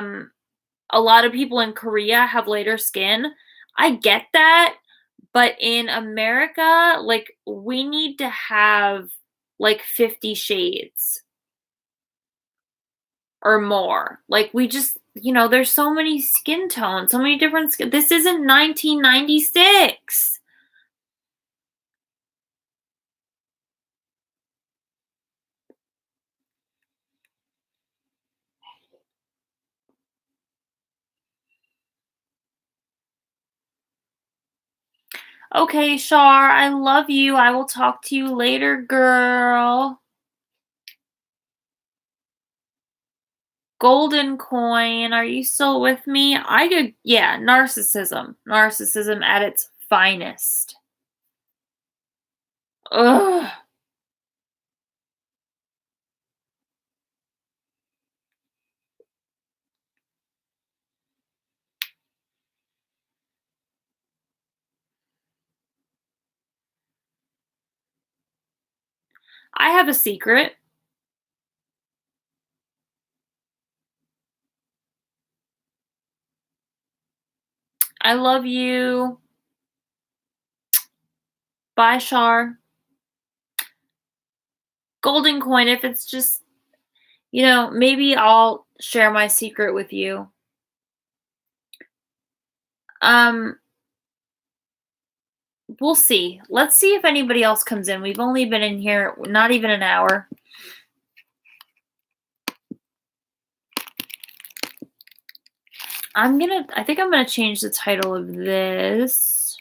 lot of people in Korea have lighter skin. I get that, but in America, like, we need to have, like, 50 shades or more. Like, we just, there's so many skin tones, so many different skin. This isn't 1996. Okay, Shar, I love you. I will talk to you later, girl. Golden coin, are you still with me? I could, yeah, narcissism. Narcissism at its finest. Ugh. I have a secret. I love you. Bye, Shar. Golden coin, if it's just, maybe I'll share my secret with you. Um, we'll see. Let's see if anybody else comes in. We've only been in here not even an hour. I think I'm gonna change the title of this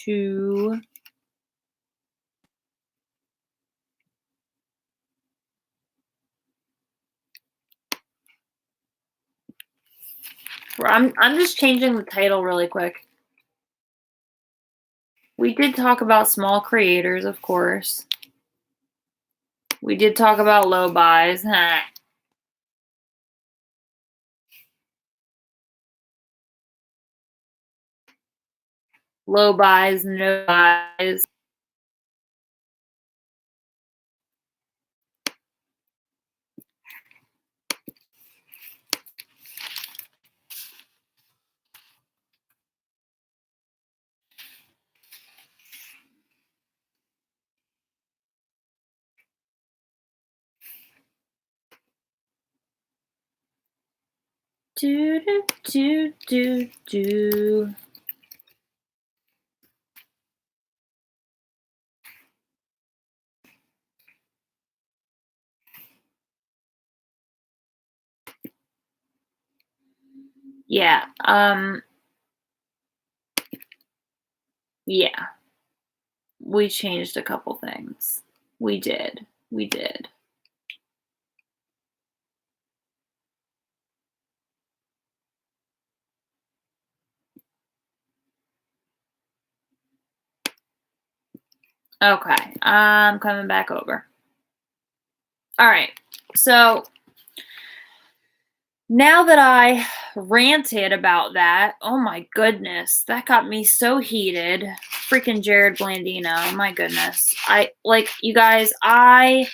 to I'm just changing the title really quick. We did talk about small creators, of course. We did talk about low buys. Low buys, no buys. Do do do do do. Yeah. Yeah. We changed a couple things. We did. We did. Okay. I'm coming back over. All right. So now that I ranted about that, oh my goodness, that got me so heated. Freaking Jared Blandino, my goodness. You guys, I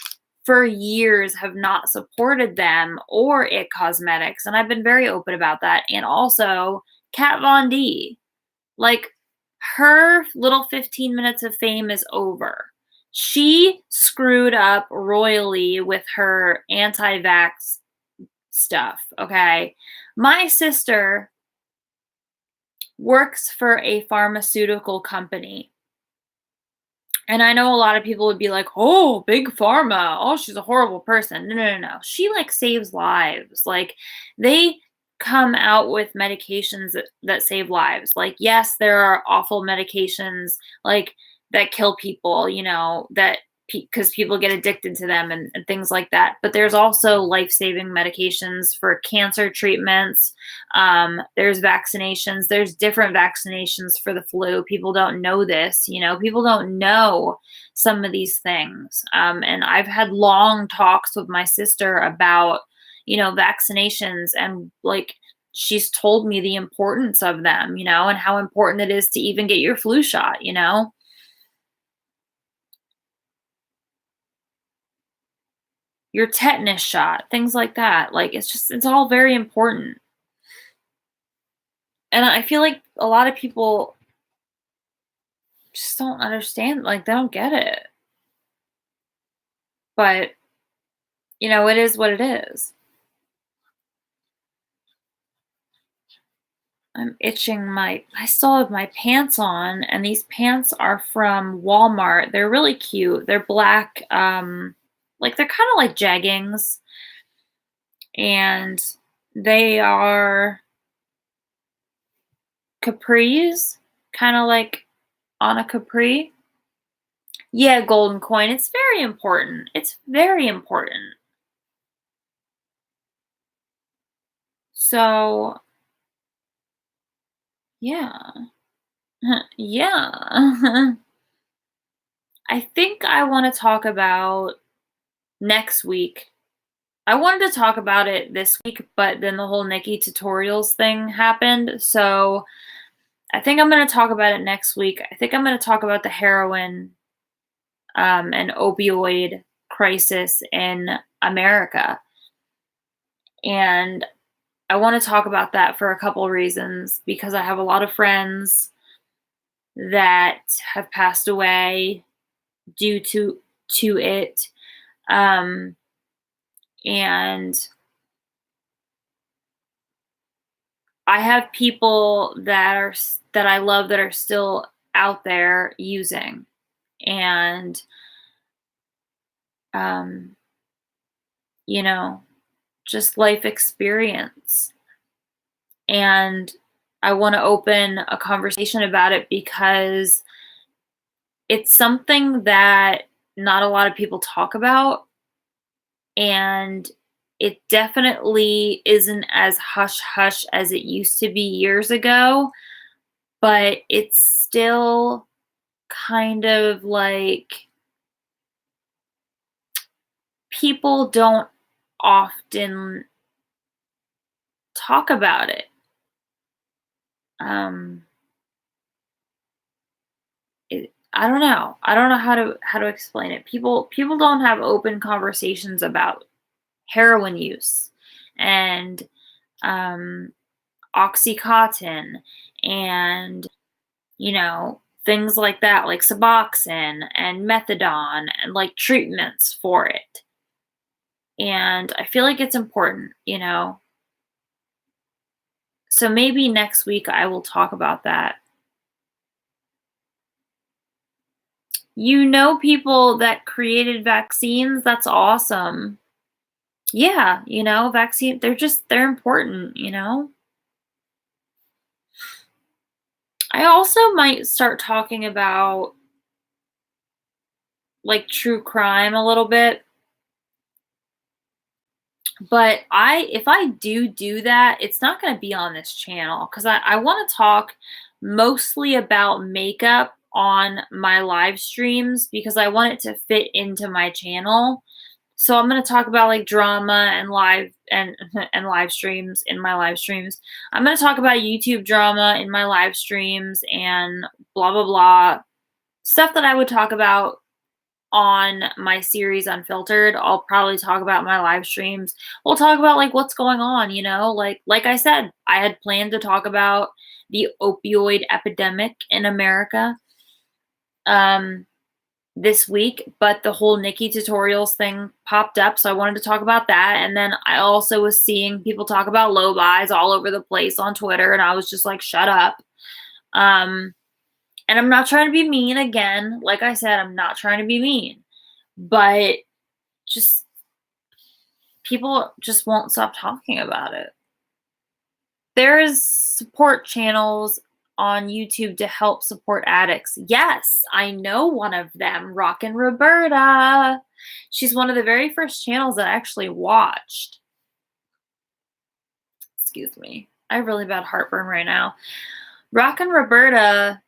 for years have not supported them or It Cosmetics, and I've been very open about that. And also Kat Von D. Like, her little 15 minutes of fame is over. She screwed up royally with her anti-vax stuff, okay? My sister works for a pharmaceutical company. And I know a lot of people would be like, "Oh, big pharma. Oh, she's a horrible person." No. She saves lives. They come out with medications that save lives. Yes, there are awful medications that kill people, that because people get addicted to them and things like that. But there's also life-saving medications for cancer treatments. There's vaccinations. There's different vaccinations for the flu. People don't know this. People don't know some of these things. And I've had long talks with my sister about, vaccinations, and she's told me the importance of them, and how important it is to even get your flu shot, your tetanus shot, things like that. It's all very important. And I feel like a lot of people just don't understand, they don't get it. But, it is what it is. I'm itching I still have my pants on, and these pants are from Walmart. They're really cute. They're black, they're kind of like jeggings, and they are capris, kind of like On a Capri? Yeah, golden coin. It's very important. It's very important. So, yeah. Yeah. I think I wanna talk about next week. I wanted to talk about it this week, but then the whole Nikki tutorials thing happened, so I think I'm gonna talk about it next week. I think I'm gonna talk about the heroin, and opioid crisis in America, and I wanna talk about that for a couple reasons, because I have a lot of friends that have passed away due to it, um, and I have people that I love that are still out there using, and, um, you know, just life experience, and I wanna open a conversation about it because it's something that not a lot of people talk about, and it definitely isn't as hush hush as it used to be years ago, but it's still kind of like people don't often talk about it. Um, I don't know. I don't know how to explain it. People don't have open conversations about heroin use and um, oxycontin and things like that, like Suboxone and methadone and like treatments for it. And I feel like it's important. So maybe next week I will talk about that. You know people that created vaccines? That's awesome. Yeah, vaccine they're important. I also might start talking about like true crime a little bit. But if I do that, it's not going to be on this channel because I want to talk mostly about makeup on my live streams because I want it to fit into my channel. So I'm going to talk about like drama and live and live streams in my live streams. I'm going to talk about YouTube drama in my live streams and blah blah blah stuff that I would talk about on my series Unfiltered. I'll probably talk about my live streams. We'll talk about like what's going on. Like I said, I had planned to talk about the opioid epidemic in America um this week, but the whole Nikki tutorials thing popped up, so I wanted to talk about that. And then I also was seeing people talk about low buys all over the place on Twitter, and I was just like, shut up. And I'm not trying to be mean again. Like I said, I'm not trying to be mean. But just people just won't stop talking about it. There's support channels on YouTube to help support addicts. Yes, I know one of them, Rockin' Roberta. She's one of the very first channels that I actually watched. Excuse me. I have really bad heartburn right now. Rockin' Roberta,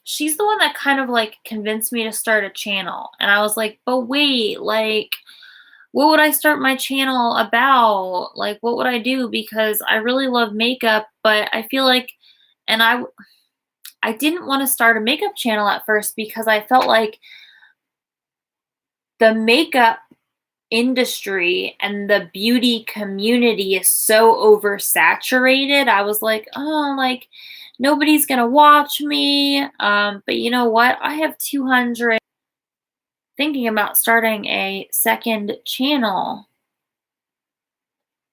she's the one that kind of like convinced me to start a channel. And I was like, but wait, like, what would I start my channel about? Like, what would I do? Because I really love makeup, but I feel like, and I didn't want to start a makeup channel at first because I felt like the makeup industry and the beauty community is so oversaturated. I was like, oh, like nobody's gonna watch me. But you know what? I have 200 thinking about starting a second channel.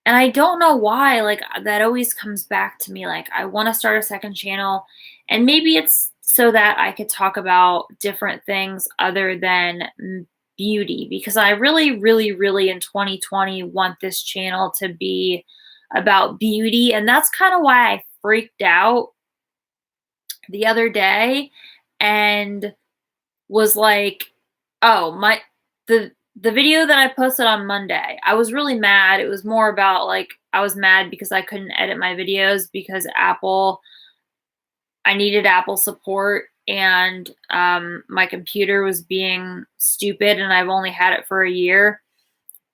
And I don't know why, like that always comes back to me. Like I want to start a second channel, and maybe it's so that I could talk about different things other than beauty, because I really, really, really in 2020 want this channel to be about beauty. And that's kind of why I freaked out the other day and was like, "Oh, the video that I posted on Monday, I was really mad." It was more about, like, I was mad because I couldn't edit my videos because I needed Apple support, and, my computer was being stupid, and I've only had it for a year.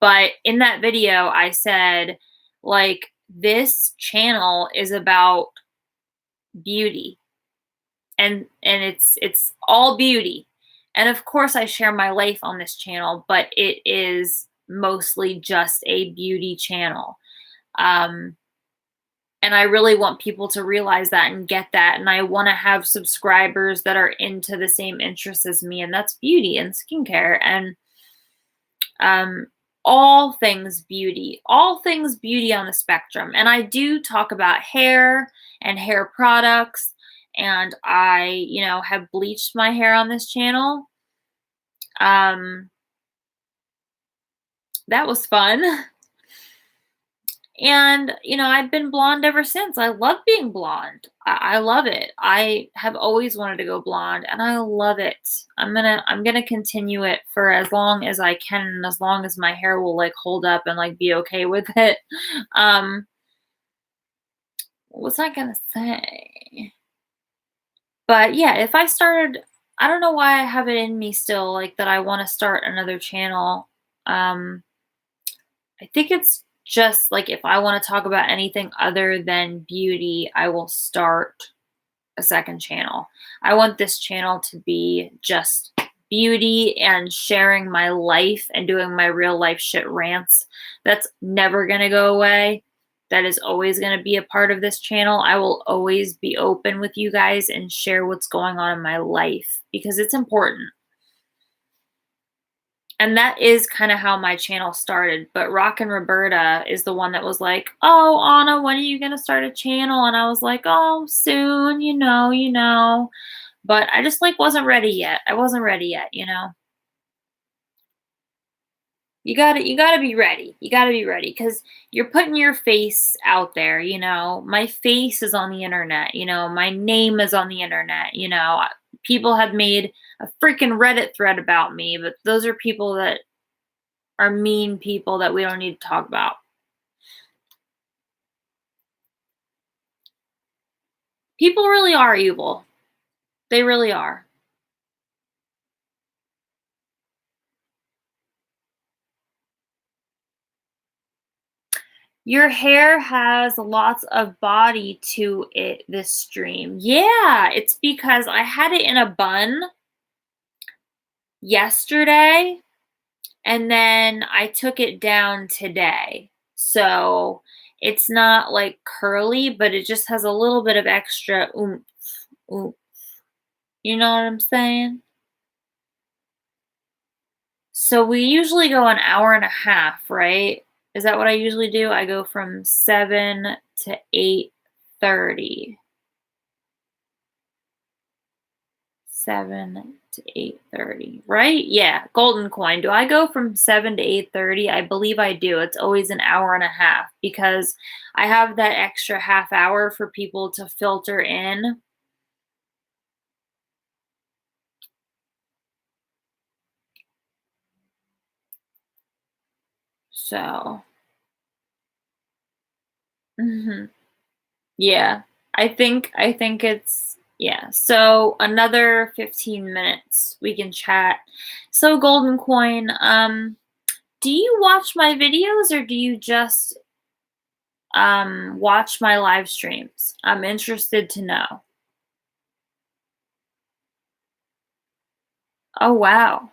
But in that video, I said, like, "This channel is about beauty, and it's all beauty." And of course, I share my life on this channel, but it is mostly just a beauty channel. Um, and I really want people to realize that and get that. And I want to have subscribers that are into the same interests as me, and that's beauty and skincare and um, all things beauty on the spectrum. And I do talk about hair and hair products. And I, have bleached my hair on this channel. That was fun. And, I've been blonde ever since. I love being blonde. I love it. I have always wanted to go blonde and I love it. I'm gonna continue it for as long as I can and as long as my hair will like hold up and like be okay with it. Um what was I gonna say? But yeah, if I started, I don't know why I have it in me still, like that I want to start another channel. Um I think it's just like if I want to talk about anything other than beauty, I will start a second channel. I want this channel to be just beauty and sharing my life and doing my real life shit rants. That's never going to go away. That is always going to be a part of this channel. I will always be open with you guys and share what's going on in my life because it's important. And that is kind of how my channel started. But Rockin' Roberta is the one that was like, "Oh, Anna, when are you going to start a channel?" And I was like, "Oh, soon, But I just like wasn't ready yet. I wasn't ready yet. You gotta be ready. You gotta be ready because you're putting your face out there. My face is on the internet. My name is on the internet. People have made a freaking Reddit thread about me, but those are people that are mean people that we don't need to talk about. People really are evil. They really are. Your hair has lots of body to it this stream. Yeah, it's because I had it in a bun yesterday and then I took it down today. So it's not like curly, but it just has a little bit of extra oomph. Oomph. You know what I'm saying? So we usually go an hour and a half, right? Is that what I usually do? I go from 7 to 8:30. 7 to 8:30, right? Yeah, golden coin. Do I go from 7 to 8:30? I believe I do. It's always an hour and a half because I have that extra half hour for people to filter in. So, mhm. Yeah. I think it's yeah. So another 15 minutes we can chat. So golden coin, do you watch my videos or do you just watch my live streams? I'm interested to know. Oh wow.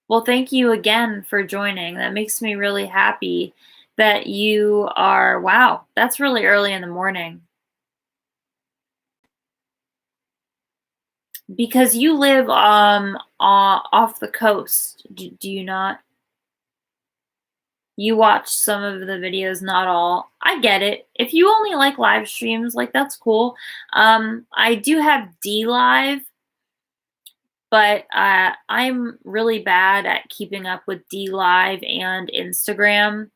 Well, thank you again for joining. That makes me really happy that you are wow, that's really early in the morning. Because you live off the coast. Do you not? You watch some of the videos, not all. I get it. If you only like live streams, like that's cool. I do have D Live, but I'm really bad at keeping up with D Live and Instagram.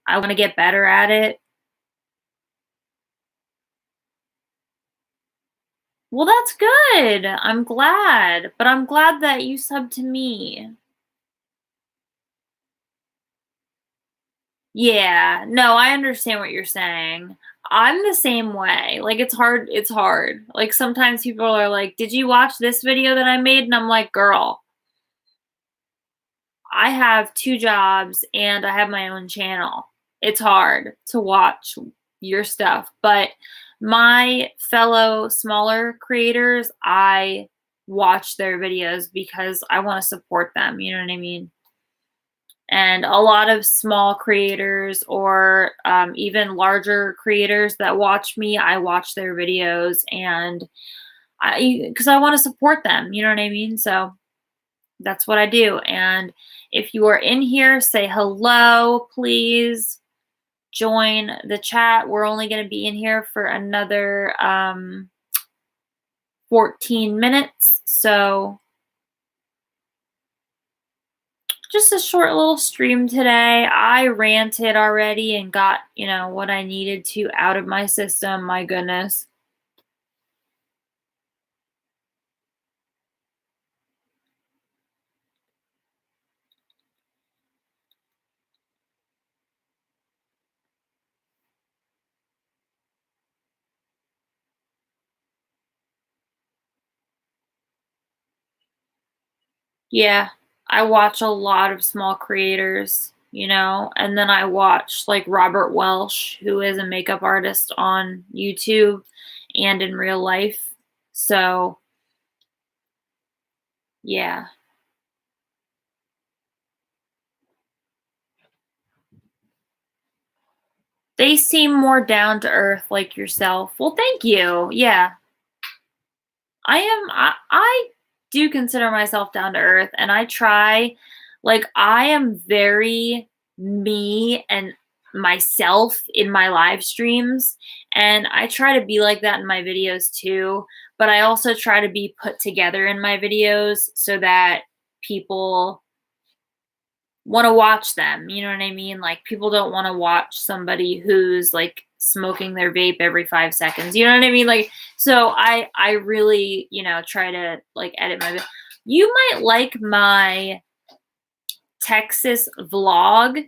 I want to get better at it. Well, that's good. I'm glad, but I'm glad that you subbed to me. Yeah, no, I understand what you're saying. I'm the same way. Like, it's hard. Like, sometimes people are like, "Did you watch this video that I made?" And I'm like, "Girl, I have 2 jobs and I have my own channel." It's hard to watch your stuff, but my fellow smaller creators, I watch their videos because I wanna support them, you know what I mean? And a lot of small creators or even larger creators that watch me, I watch their videos and because I want to support them, you know what I mean? So that's what I do. And if you are in here, say hello, please join the chat. We're only going to be in here for another 14 minutes. So just a short little stream today. I ranted already and got, what I needed to out of my system. My goodness. Yeah, I watch a lot of small creators, and then I watch like Robert Welsh, who is a makeup artist on YouTube and in real life. So, yeah. They seem more down to earth like yourself. Well, thank you. Yeah. I do consider myself down to earth and I try like I am very me and myself in my live streams and I try to be like that in my videos too, but I also try to be put together in my videos so that people want to watch them. You know what I mean? Like people don't want to watch somebody who's like smoking their vape every 5 seconds. You know what I mean? Like so I really, try to like edit my You might like my Texas vlog.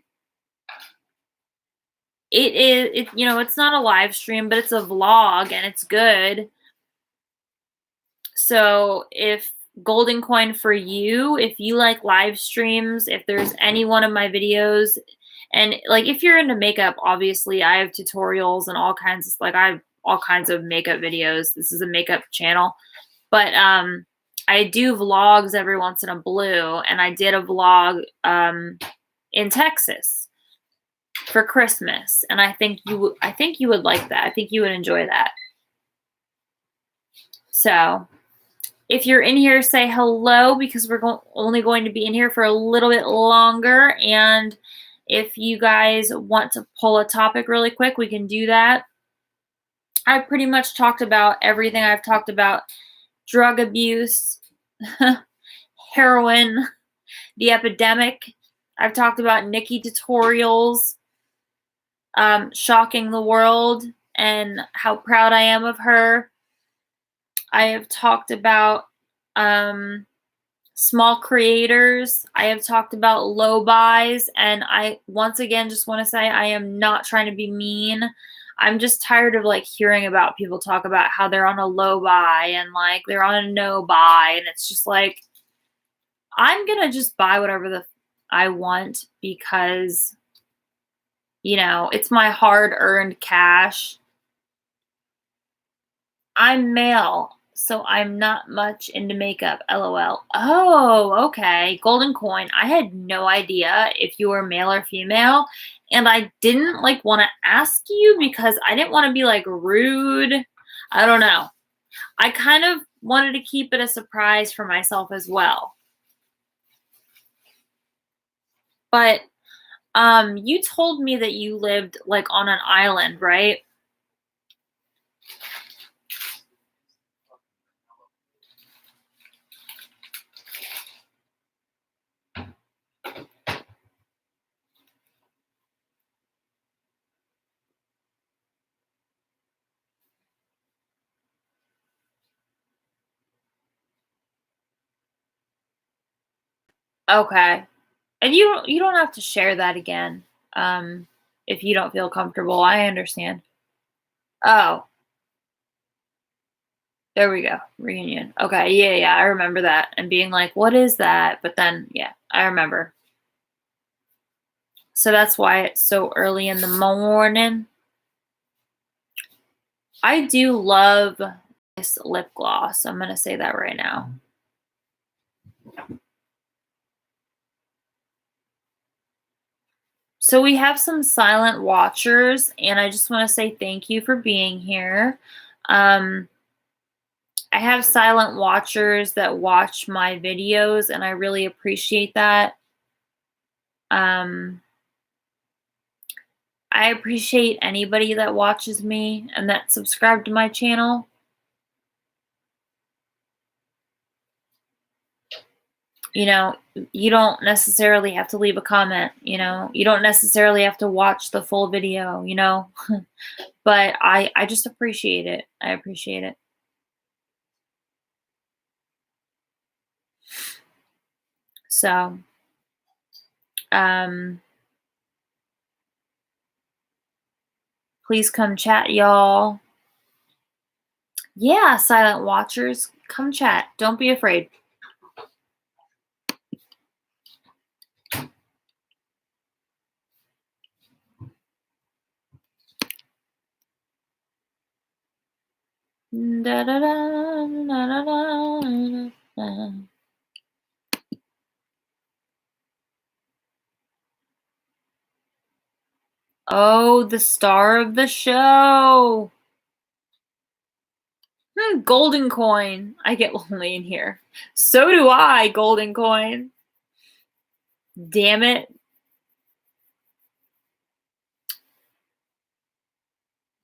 It's not a live stream, but it's a vlog and it's good. So if golden coin for you, if you like live streams, if there's any one of my videos, and like if you're into makeup, obviously I have tutorials and all kinds of I have all kinds of makeup videos. This is a makeup channel. But I do vlogs every once in a blue, and I did a vlog in Texas for Christmas, and I think you would like that. I think you would enjoy that. So if you're in here, say hello because we're only going to be in here for a little bit longer. And if you guys want to pull a topic really quick, we can do that. I pretty much talked about everything. I've talked about drug abuse, heroin, the epidemic. I've talked about Nikki tutorials, shocking the world, and how proud I am of her. I have talked about small creators. I have talked about low buys, and I once again just want to say I am not trying to be mean. I'm just tired of like hearing about people talk about how they're on a low buy and like they're on a no buy, and it's just like I'm gonna just buy whatever I want because it's my hard-earned cash. I'm male, so I'm not much into makeup, LOL. Oh, okay. Golden coin. I had no idea if you were male or female, and I didn't like want to ask you because I didn't want to be like rude. I don't know. I kind of wanted to keep it a surprise for myself as well. But you told me that you lived like on an island, right? Okay. And you don't have to share that again, if you don't feel comfortable, I understand. Oh, there we go, reunion. Okay, yeah, yeah, I remember that and being like, "What is that?" But then, yeah, I remember. So that's why it's so early in the morning. I do love this lip gloss, I'm gonna say that right now. So we have some silent watchers, and I just wanna say thank you for being here. Um, I have silent watchers that watch my videos, and I really appreciate that. Um, I appreciate anybody that watches me and that subscribe to my channel. You know, you don't necessarily have to leave a comment, you know? You don't necessarily have to watch the full video, you know? But I just appreciate it. I appreciate it. So, um, please come chat, y'all. Yeah, silent watchers, come chat. Don't be afraid. Da, da, da, da, da, da, da. Oh, the star of the show. Golden coin. I get lonely in here. So do I, golden coin. Damn it.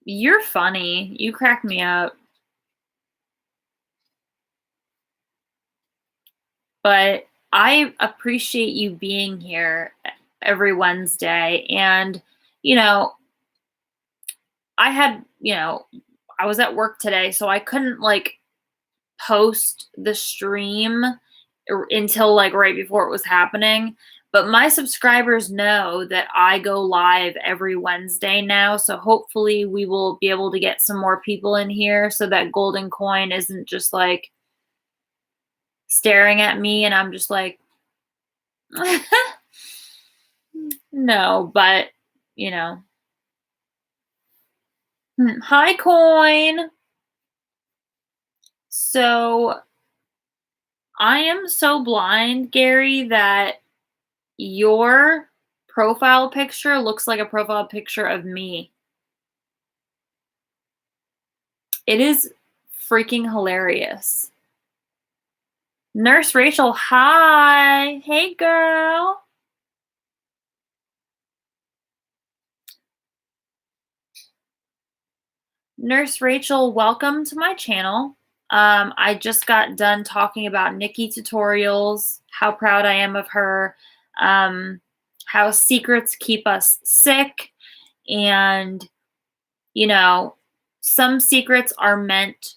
You're funny. You crack me up. But I appreciate you being here every Wednesday. And, you know, I had, I was at work today, so I couldn't like post the stream until like right before it was happening. But my subscribers know that I go live every Wednesday now. So hopefully we will be able to get some more people in here so that golden coin isn't just like staring at me and I'm just like, no, but you know. Hi, coin. So I am so blind, Gary, that your profile picture looks like a profile picture of me. It is freaking hilarious. Nurse Rachel, hi. Hey, girl. Nurse Rachel, welcome to my channel. I just got done talking about Nikki Tutorials, how proud I am of her, how secrets keep us sick, and, you know, some secrets are meant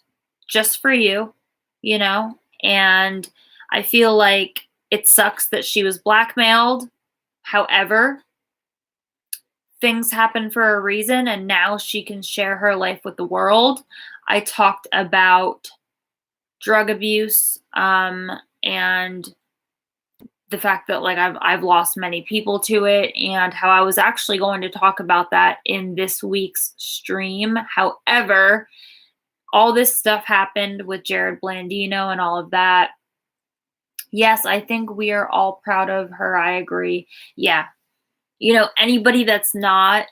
just for you, you know, and I feel like it sucks that she was blackmailed. However, things happen for a reason and now she can share her life with the world. I talked about drug abuse and the fact that like I've lost many people to it and how I was actually going to talk about that in this week's stream. However, all this stuff happened with Jared Blandino and all of that. Yes, I think we are all proud of her. I agree. Yeah. You know, anybody that's not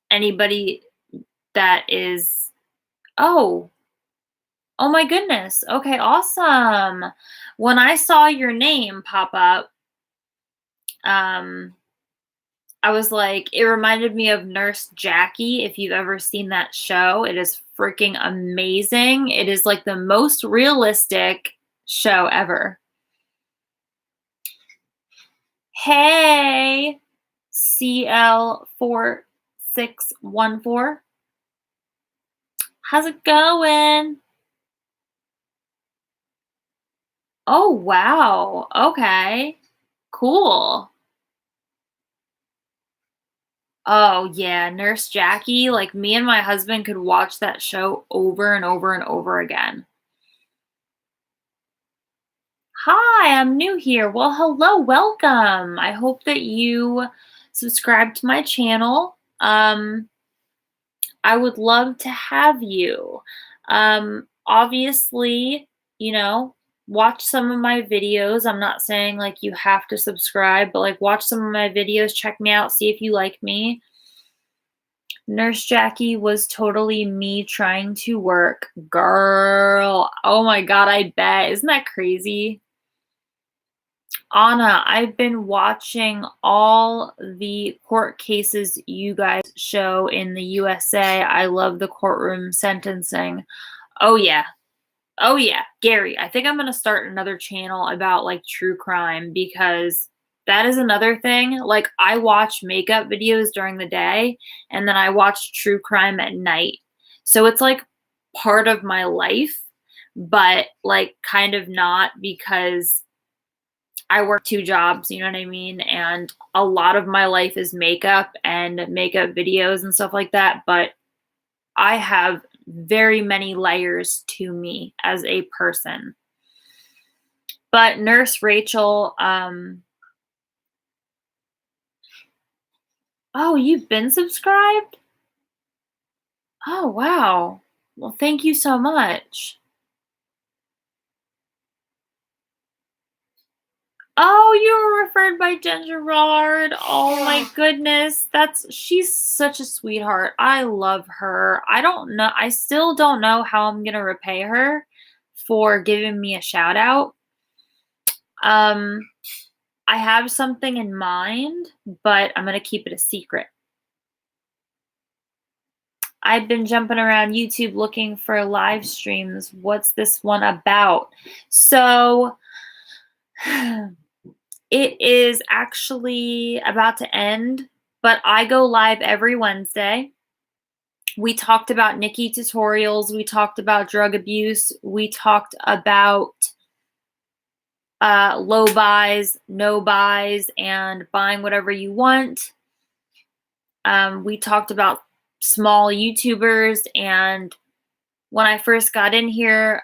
anybody that is oh, oh my goodness. Okay, awesome. When I saw your name pop up, um, I was like, it reminded me of Nurse Jackie. If you've ever seen that show, it is freaking amazing. It is like the most realistic show ever. Hey, CL4614. How's it going? Oh, wow. Okay. Cool. Oh, yeah, Nurse Jackie, like, me and my husband could watch that show over and over and over again. Hi, I'm new here. Well, hello, welcome. I hope that you subscribe to my channel. I would love to have you. Obviously, you know, watch some of my videos. I'm not saying like you have to subscribe, but like watch some of my videos, check me out, see if you like me. Nurse Jackie was totally me trying to work. Girl, oh my God, I bet. Isn't that crazy? Anna, I've been watching all the court cases you guys show in the USA. I love the courtroom sentencing. Oh, yeah. Oh, yeah. Gary, I think I'm going to start another channel about like true crime because that is another thing. Like, I watch makeup videos during the day and then I watch true crime at night. So it's like part of my life, but like kind of not because I work 2 jobs, you know what I mean? And a lot of my life is makeup and makeup videos and stuff like that, but I have very many layers to me as a person. But Nurse Rachel, oh, you've been subscribed? Oh, wow. Well, thank you so much. Oh, you were referred by Gerard. Oh my goodness. She's such a sweetheart. I love her. I still don't know how I'm gonna repay her for giving me a shout out. Um, I have something in mind, but I'm gonna keep it a secret. I've been jumping around YouTube looking for live streams. What's this one about? So it is actually about to end, but I go live every Wednesday. We talked about Nikki tutorials. We talked about drug abuse. We talked about low buys, no buys, and buying whatever you want. We talked about small YouTubers, and when I first got in here,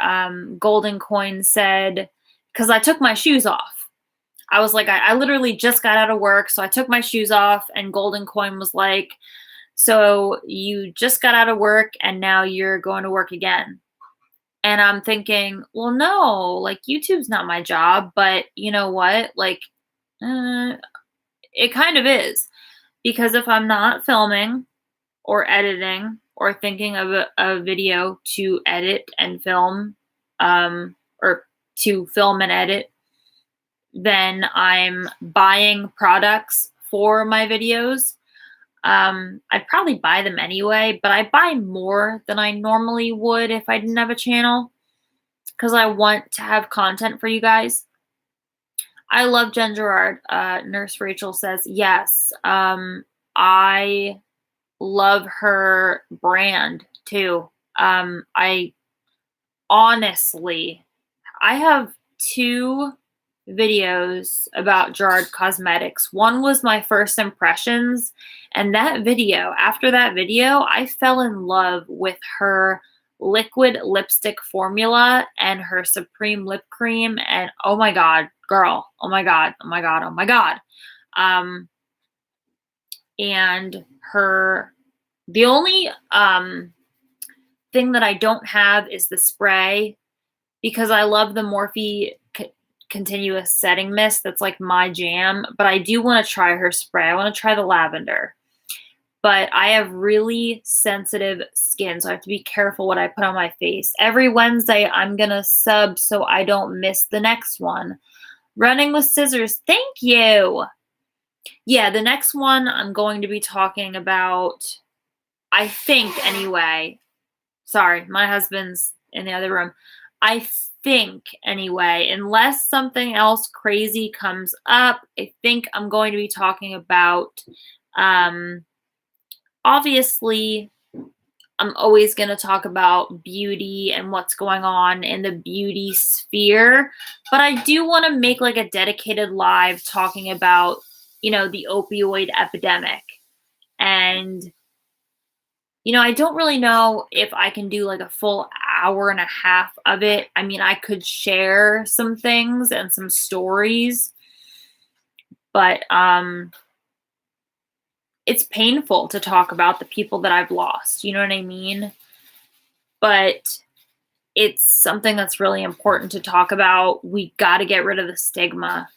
Golden Coin said, because I took my shoes off. I was like, I literally just got out of work, so I took my shoes off, and Golden Coin was like, so you just got out of work, and now you're going to work again. And I'm thinking, well, no, like, YouTube's not my job, but you know what? Like, it kind of is. Because if I'm not filming or editing or thinking of a video to edit and film, or to film and edit, then I'm buying products for my videos. I'd probably buy them anyway, but I buy more than I normally would if I didn't have a channel because I want to have content for you guys. I love Jen Gerard. Nurse Rachel says, yes. I love her brand too. I honestly, I have 2 videos about Gerard Cosmetics. One was my first impressions, and after that video, I fell in love with her liquid lipstick formula and her Supreme lip cream, and oh my God, girl, oh my God, oh my God, oh my God. And the only thing that I don't have is the spray, because I love the Morphe continuous setting mist. That's like my jam, but I do want to try her spray. I want to try the lavender, but I have really sensitive skin, so I have to be careful what I put on my face. Every Wednesday, I'm going to sub so I don't miss the next one. Running with Scissors, thank you. Yeah, the next one I'm going to be talking about, I think anyway. Sorry, my husband's in the other room. I think anyway, unless something else crazy comes up, I think I'm going to be talking about, obviously, I'm always going to talk about beauty and what's going on in the beauty sphere, but I do want to make like a dedicated live talking about, the opioid epidemic. And, I don't really know if I can do like a full hour and a half of it. I mean, I could share some things and some stories, but it's painful to talk about the people that I've lost, you know what I mean? But it's something that's really important to talk about. We got to get rid of the stigma.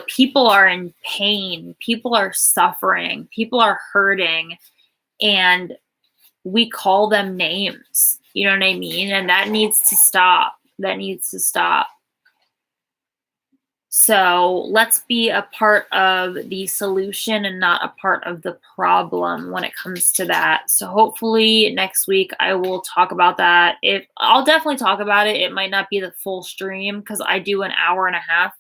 People are in pain, people are suffering, people are hurting, and we call them names. You know what I mean? And that needs to stop. That needs to stop. So let's be a part of the solution and not a part of the problem when it comes to that. So hopefully next week I will talk about that. I'll definitely talk about it. It might not be the full stream because I do an hour and a half.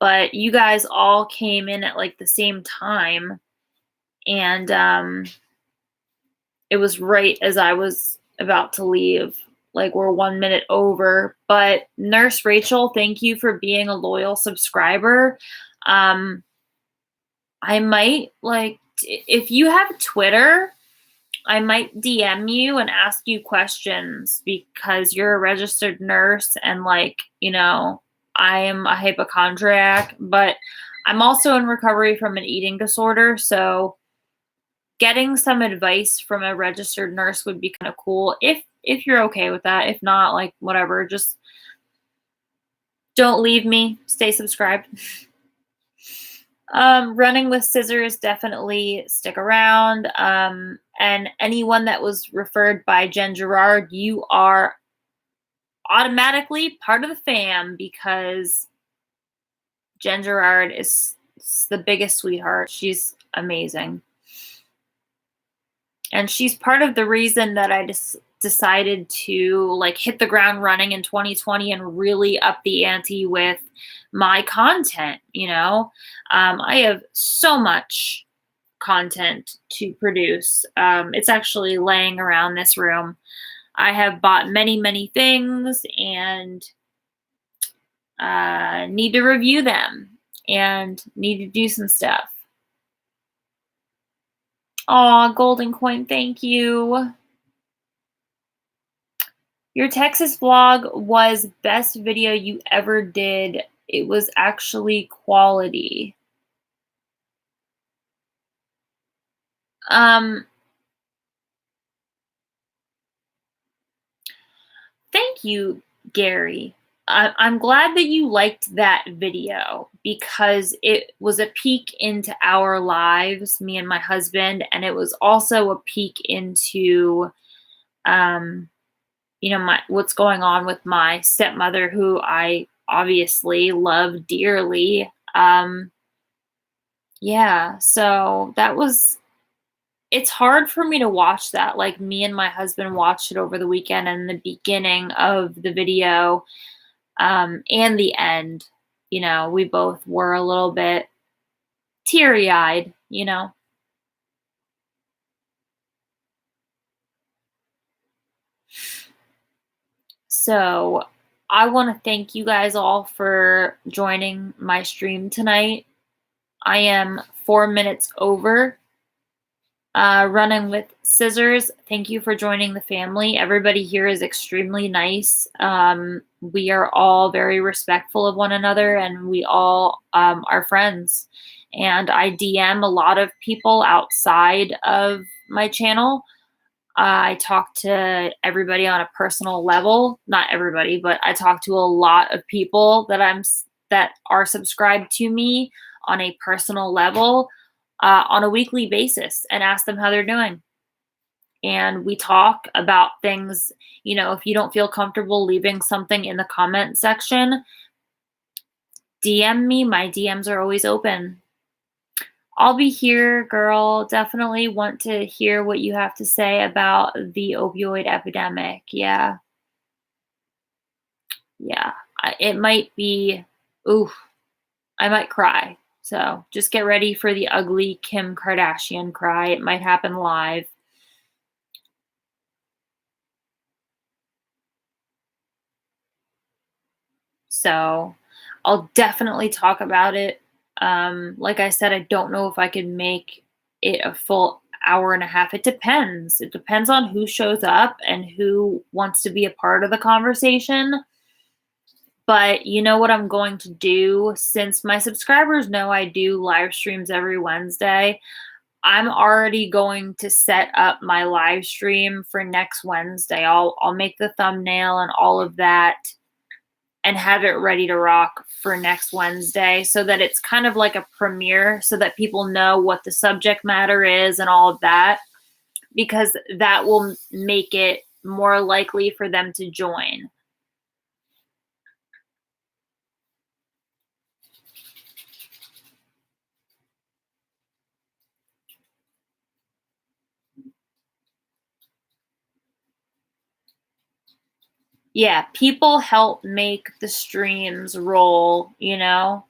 But you guys all came in at like the same time. And it was right as I was about to leave. Like we're 1 minute over, but Nurse Rachel, thank you for being a loyal subscriber. I might if you have Twitter, I might DM you and ask you questions because you're a registered nurse and I am a hypochondriac, but I'm also in recovery from an eating disorder. So getting some advice from a registered nurse would be kind of cool if you're okay with that. If not, whatever, just don't leave me. Stay subscribed. Running with Scissors, definitely stick around. And anyone that was referred by Jen Gerard, you are automatically part of the fam because Jen Gerard is the biggest sweetheart. She's amazing. And she's part of the reason that I decided to hit the ground running in 2020 and really up the ante with my content. I have so much content to produce. It's actually laying around this room. I have bought many, many things and need to review them and need to do some stuff. Aw, Golden Coin, thank you. Your Texas vlog was best video you ever did. It was actually quality. Thank you, Gary. I'm glad that you liked that video because it was a peek into our lives, me and my husband, and it was also a peek into, what's going on with my stepmother, who I obviously love dearly. Yeah, so it's hard for me to watch that. Me and my husband watched it over the weekend, and the beginning of the video and the end, we both were a little bit teary-eyed, So I want to thank you guys all for joining my stream tonight. I am 4 minutes over. Running with Scissors, thank you for joining the family. Everybody here is extremely nice. We are all very respectful of one another, and we all are friends. And I DM a lot of people outside of my channel. I talk to everybody on a personal level. Not everybody, but I talk to a lot of people that are subscribed to me on a personal level on a weekly basis and ask them how they're doing. And we talk about things. If you don't feel comfortable leaving something in the comment section, DM me. My DMs are always open. I'll be here, girl. Definitely want to hear what you have to say about the opioid epidemic. Yeah. Yeah. It might be, I might cry. So just get ready for the ugly Kim Kardashian cry. It might happen live. So I'll definitely talk about it. Like I said, I don't know if I could make it a full hour and a half. It depends. It depends on who shows up and who wants to be a part of the conversation. But you know what I'm going to do? Since my subscribers know I do live streams every Wednesday, I'm already going to set up my live stream for next Wednesday. I'll make the thumbnail and all of that and have it ready to rock for next Wednesday so that it's kind of like a premiere so that people know what the subject matter is and all of that, because that will make it more likely for them to join. Yeah, people help make the streams roll, you know?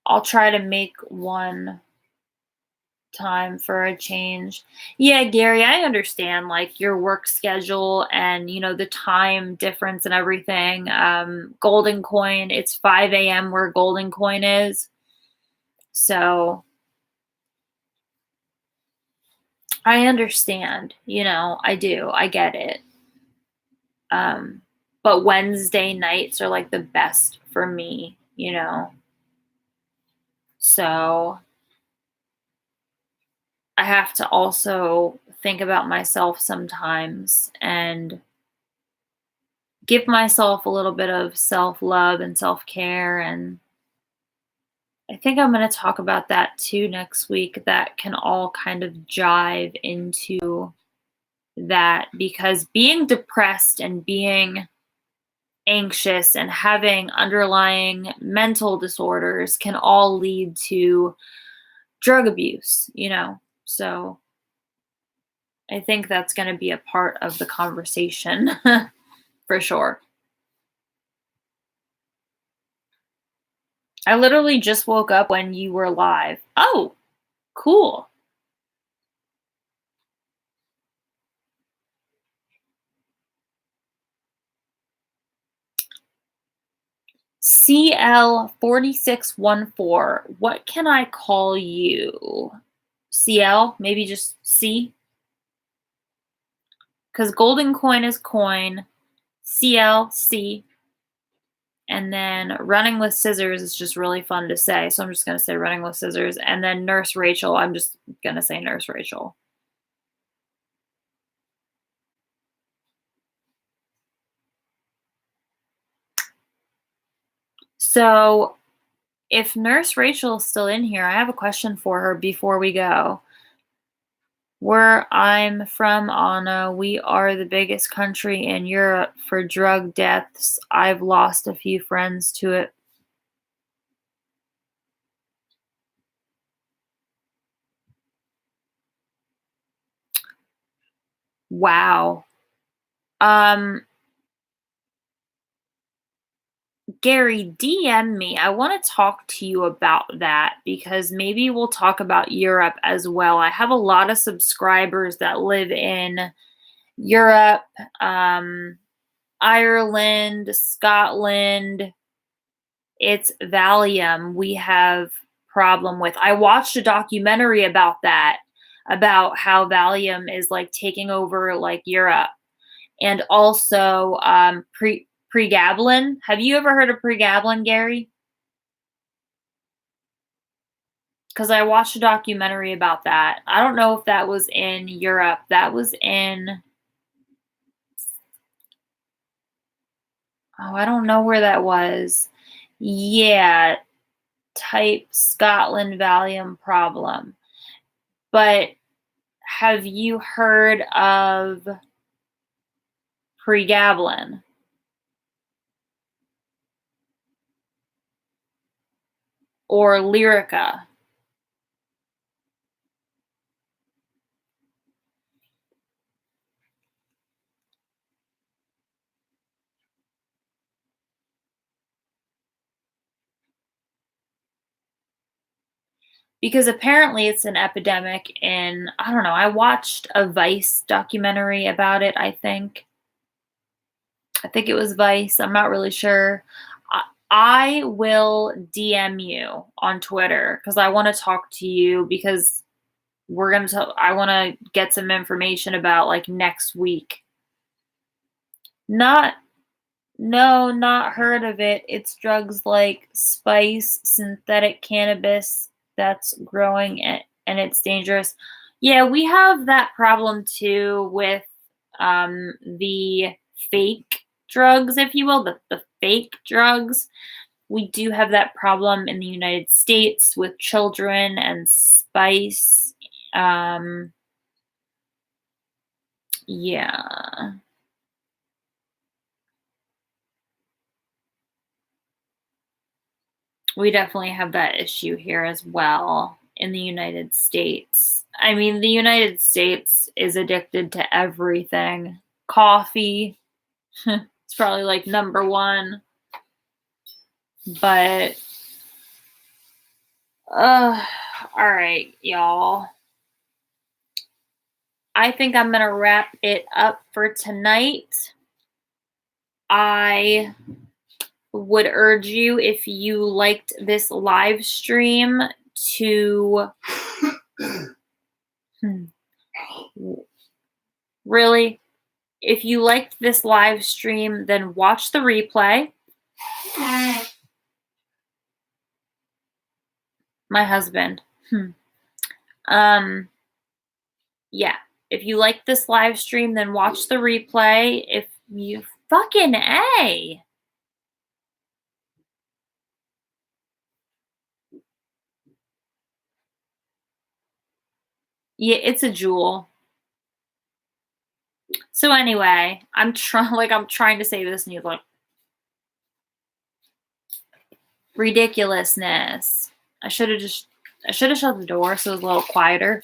I'll try to make one time for a change. Yeah, Gary, I understand like your work schedule and the time difference and everything. Golden Coin, it's 5 a.m. where Golden Coin is. So I understand, I do. I get it. Um, but Wednesday nights are like the best for me. So I have to also think about myself sometimes and give myself a little bit of self-love and self-care, and I think I'm going to talk about that too next week. That can all kind of jive into that, because being depressed and being anxious and having underlying mental disorders can all lead to drug abuse. So I think that's going to be a part of the conversation for sure. I literally just woke up when you were live. Oh, cool. CL4614. What can I call you? CL? Maybe just C? Because Golden Coin is coin. CLC. And then running with scissors is just really fun to say. So I'm just going to say running with scissors. And then Nurse Rachel, I'm just going to say Nurse Rachel. So if Nurse Rachel is still in here, I have a question for her before we go. Where I'm from, Anna, we are the biggest country in Europe for drug deaths. I've lost a few friends to it. Wow. Um, Gary, DM me. I want to talk to you about that because maybe we'll talk about Europe as well. I have a lot of subscribers that live in Europe, Ireland, Scotland. It's Valium we have problem with. I watched a documentary about that, about how Valium is like taking over like Europe, and also pregabalin. Have you ever heard of pregabalin, Gary? Because I watched a documentary about that. I don't know if that was in Europe. That was in, oh, I don't know where that was. Yeah, type Scotland Valium problem. But have you heard of pregabalin or Lyrica? because apparently it's an epidemic in, I don't know, I watched a Vice documentary about it, I think. I think it was Vice. I'm not really sure. I will DM you on Twitter because I want to talk to you because I want to get some information about like next week. Not heard of it. It's drugs like spice, synthetic cannabis that's growing and it's dangerous. Yeah, we have that problem too with the fake drugs, if you will, the fake drugs. We do have that problem in the United States with children and spice. Yeah. We definitely have that issue here as well in the United States. I mean, the United States is addicted to everything. Coffee, it's probably like number one. But, all right, y'all. I think I'm going to wrap it up for tonight. I would urge you, if you liked this live stream, to really, if you liked this live stream, then watch the replay. My husband. Yeah. If you like this live stream, then watch the replay. If you fucking A. Yeah, it's a jewel. So anyway, I'm trying to say this and you're like, ridiculousness. I should have shut the door so it was a little quieter.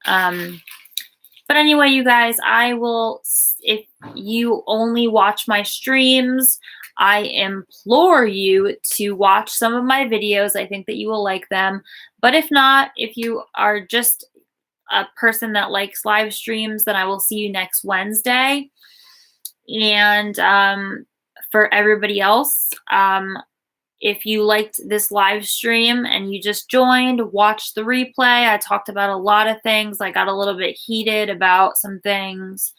But anyway, you guys, if you only watch my streams, I implore you to watch some of my videos. I think that you will like them. But if not, if you are just a person that likes live streams, then I will see you next Wednesday. And for everybody else, if you liked this live stream and you just joined, watch the replay. I talked about a lot of things. I got a little bit heated about some things.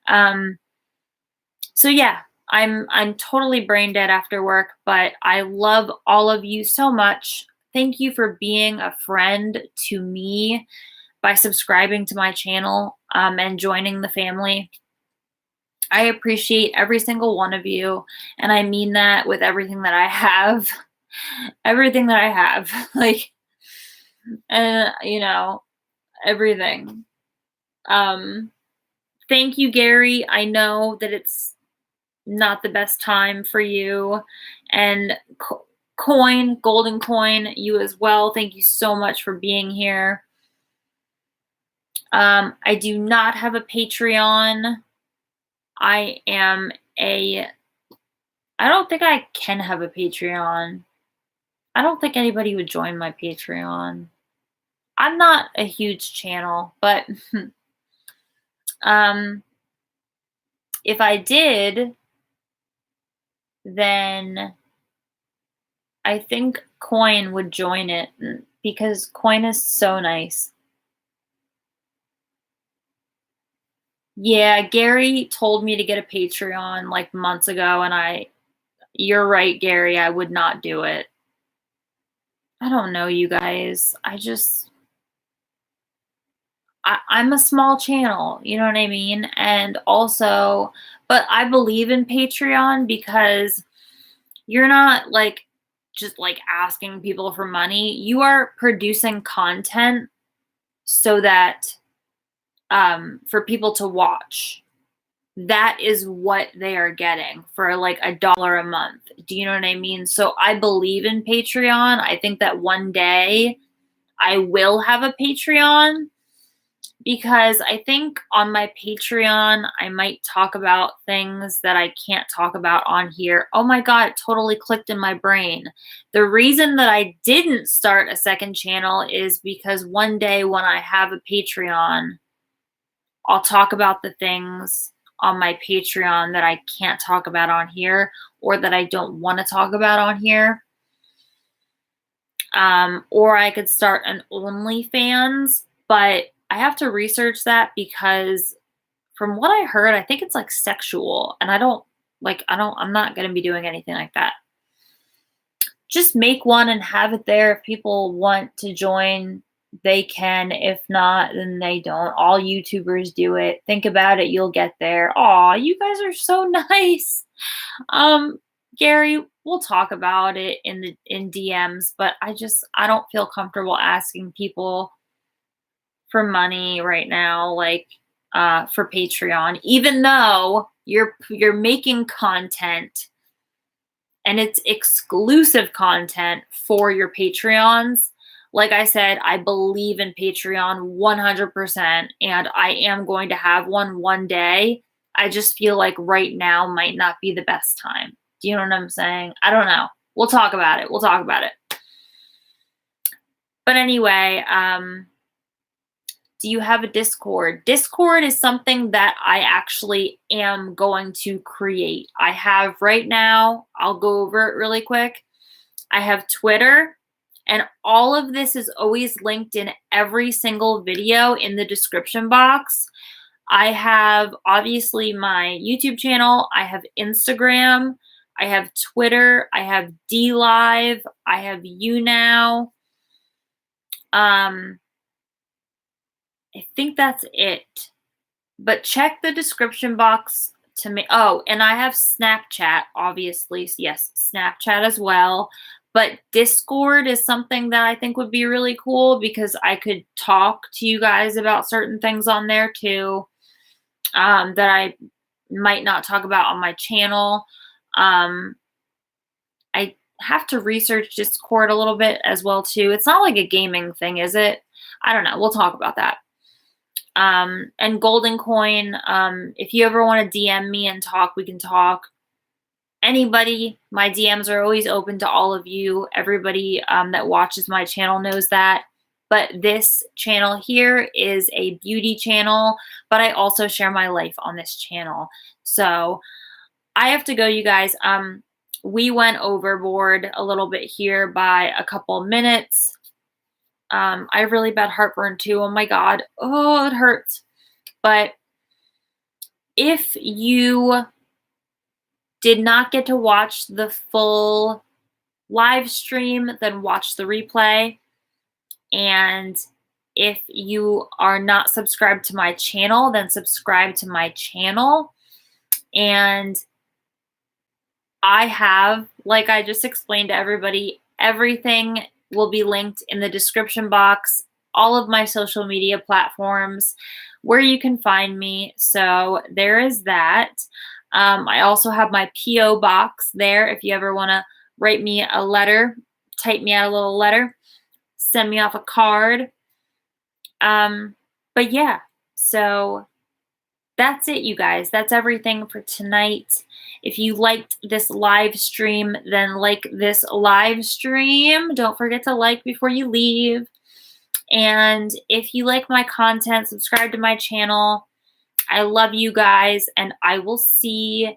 So yeah, I'm totally brain dead after work, but I love all of you so much. Thank you for being a friend to me by subscribing to my channel and joining the family. I appreciate every single one of you, and I mean that with everything that I have. Everything that I have. Like, everything. Thank you, Gary. I know that it's not the best time for you. And Golden Coin, you as well. Thank you so much for being here. I do not have a Patreon. I don't think I can have a Patreon. I don't think anybody would join my Patreon. I'm not a huge channel, but if I did, then I think Coin would join it because Coin is so nice. Yeah, Gary told me to get a Patreon like months ago, and you're right, Gary, I would not do it. I don't know, you guys. I'm a small channel, you know what I mean? And also, but I believe in Patreon because you're not just asking people for money. You are producing content so that for people to watch. That is what they are getting for like $1 a month. Do you know what I mean? So I believe in Patreon. I think that one day I will have a Patreon. because I think on my Patreon, I might talk about things that I can't talk about on here. Oh my God, it totally clicked in my brain. The reason that I didn't start a second channel is because one day when I have a Patreon, I'll talk about the things on my Patreon that I can't talk about on here or that I don't want to talk about on here. Or I could start an OnlyFans, but I have to research that because from what I heard, I think it's like sexual, and I'm not going to be doing anything like that. Just make one and have it there. If people want to join, they can. If not, then they don't. All YouTubers do it. Think about it. You'll get there. Aw, you guys are so nice. Gary, we'll talk about it in DMs, but I don't feel comfortable asking people for money right now, like for Patreon, even though you're making content and it's exclusive content for your Patreons. Like I said, I believe in Patreon 100%, and I am going to have one day. I just feel like right now might not be the best time. Do you know what I'm saying? I don't know. We'll talk about it. But anyway, do you have a Discord? Discord is something that I actually am going to create. I have right now, I'll go over it really quick. I have Twitter, and all of this is always linked in every single video in the description box. I have obviously my YouTube channel. I have Instagram. I have Twitter. I have DLive. I have YouNow. I think that's it. But check the description box to me. Oh, and I have Snapchat, obviously. Yes, Snapchat as well. But Discord is something that I think would be really cool because I could talk to you guys about certain things on there too, that I might not talk about on my channel. I have to research Discord a little bit as well too. It's not like a gaming thing, is it? I don't know. We'll talk about that. And Golden Coin, if you ever want to DM me and talk, we can talk. Anybody, my DMs are always open to all of you. Everybody that watches my channel knows that. But this channel here is a beauty channel, but I also share my life on this channel. So I have to go, you guys. We went overboard a little bit here by a couple minutes. I have really bad heartburn too. Oh my God. Oh, it hurts. But if you did not get to watch the full live stream, then watch the replay. And if you are not subscribed to my channel, then subscribe to my channel. And I have, like I just explained to everybody, everything will be linked in the description box, all of my social media platforms, where you can find me. So there is that. I also have my P.O. box there. If you ever want to write me a letter, type me out a little letter, send me off a card. But yeah, so that's it, you guys. That's everything for tonight. If you liked this live stream, then like this live stream. Don't forget to like before you leave. And if you like my content, subscribe to my channel. I love you guys, and I will see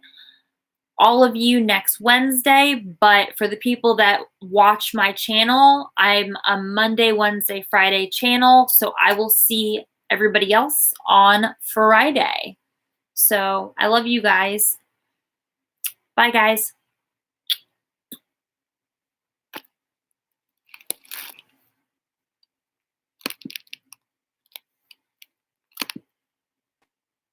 all of you next Wednesday. But for the people that watch my channel, I'm a Monday, Wednesday, Friday channel. So I will see everybody else on Friday. So I love you guys. Bye, guys.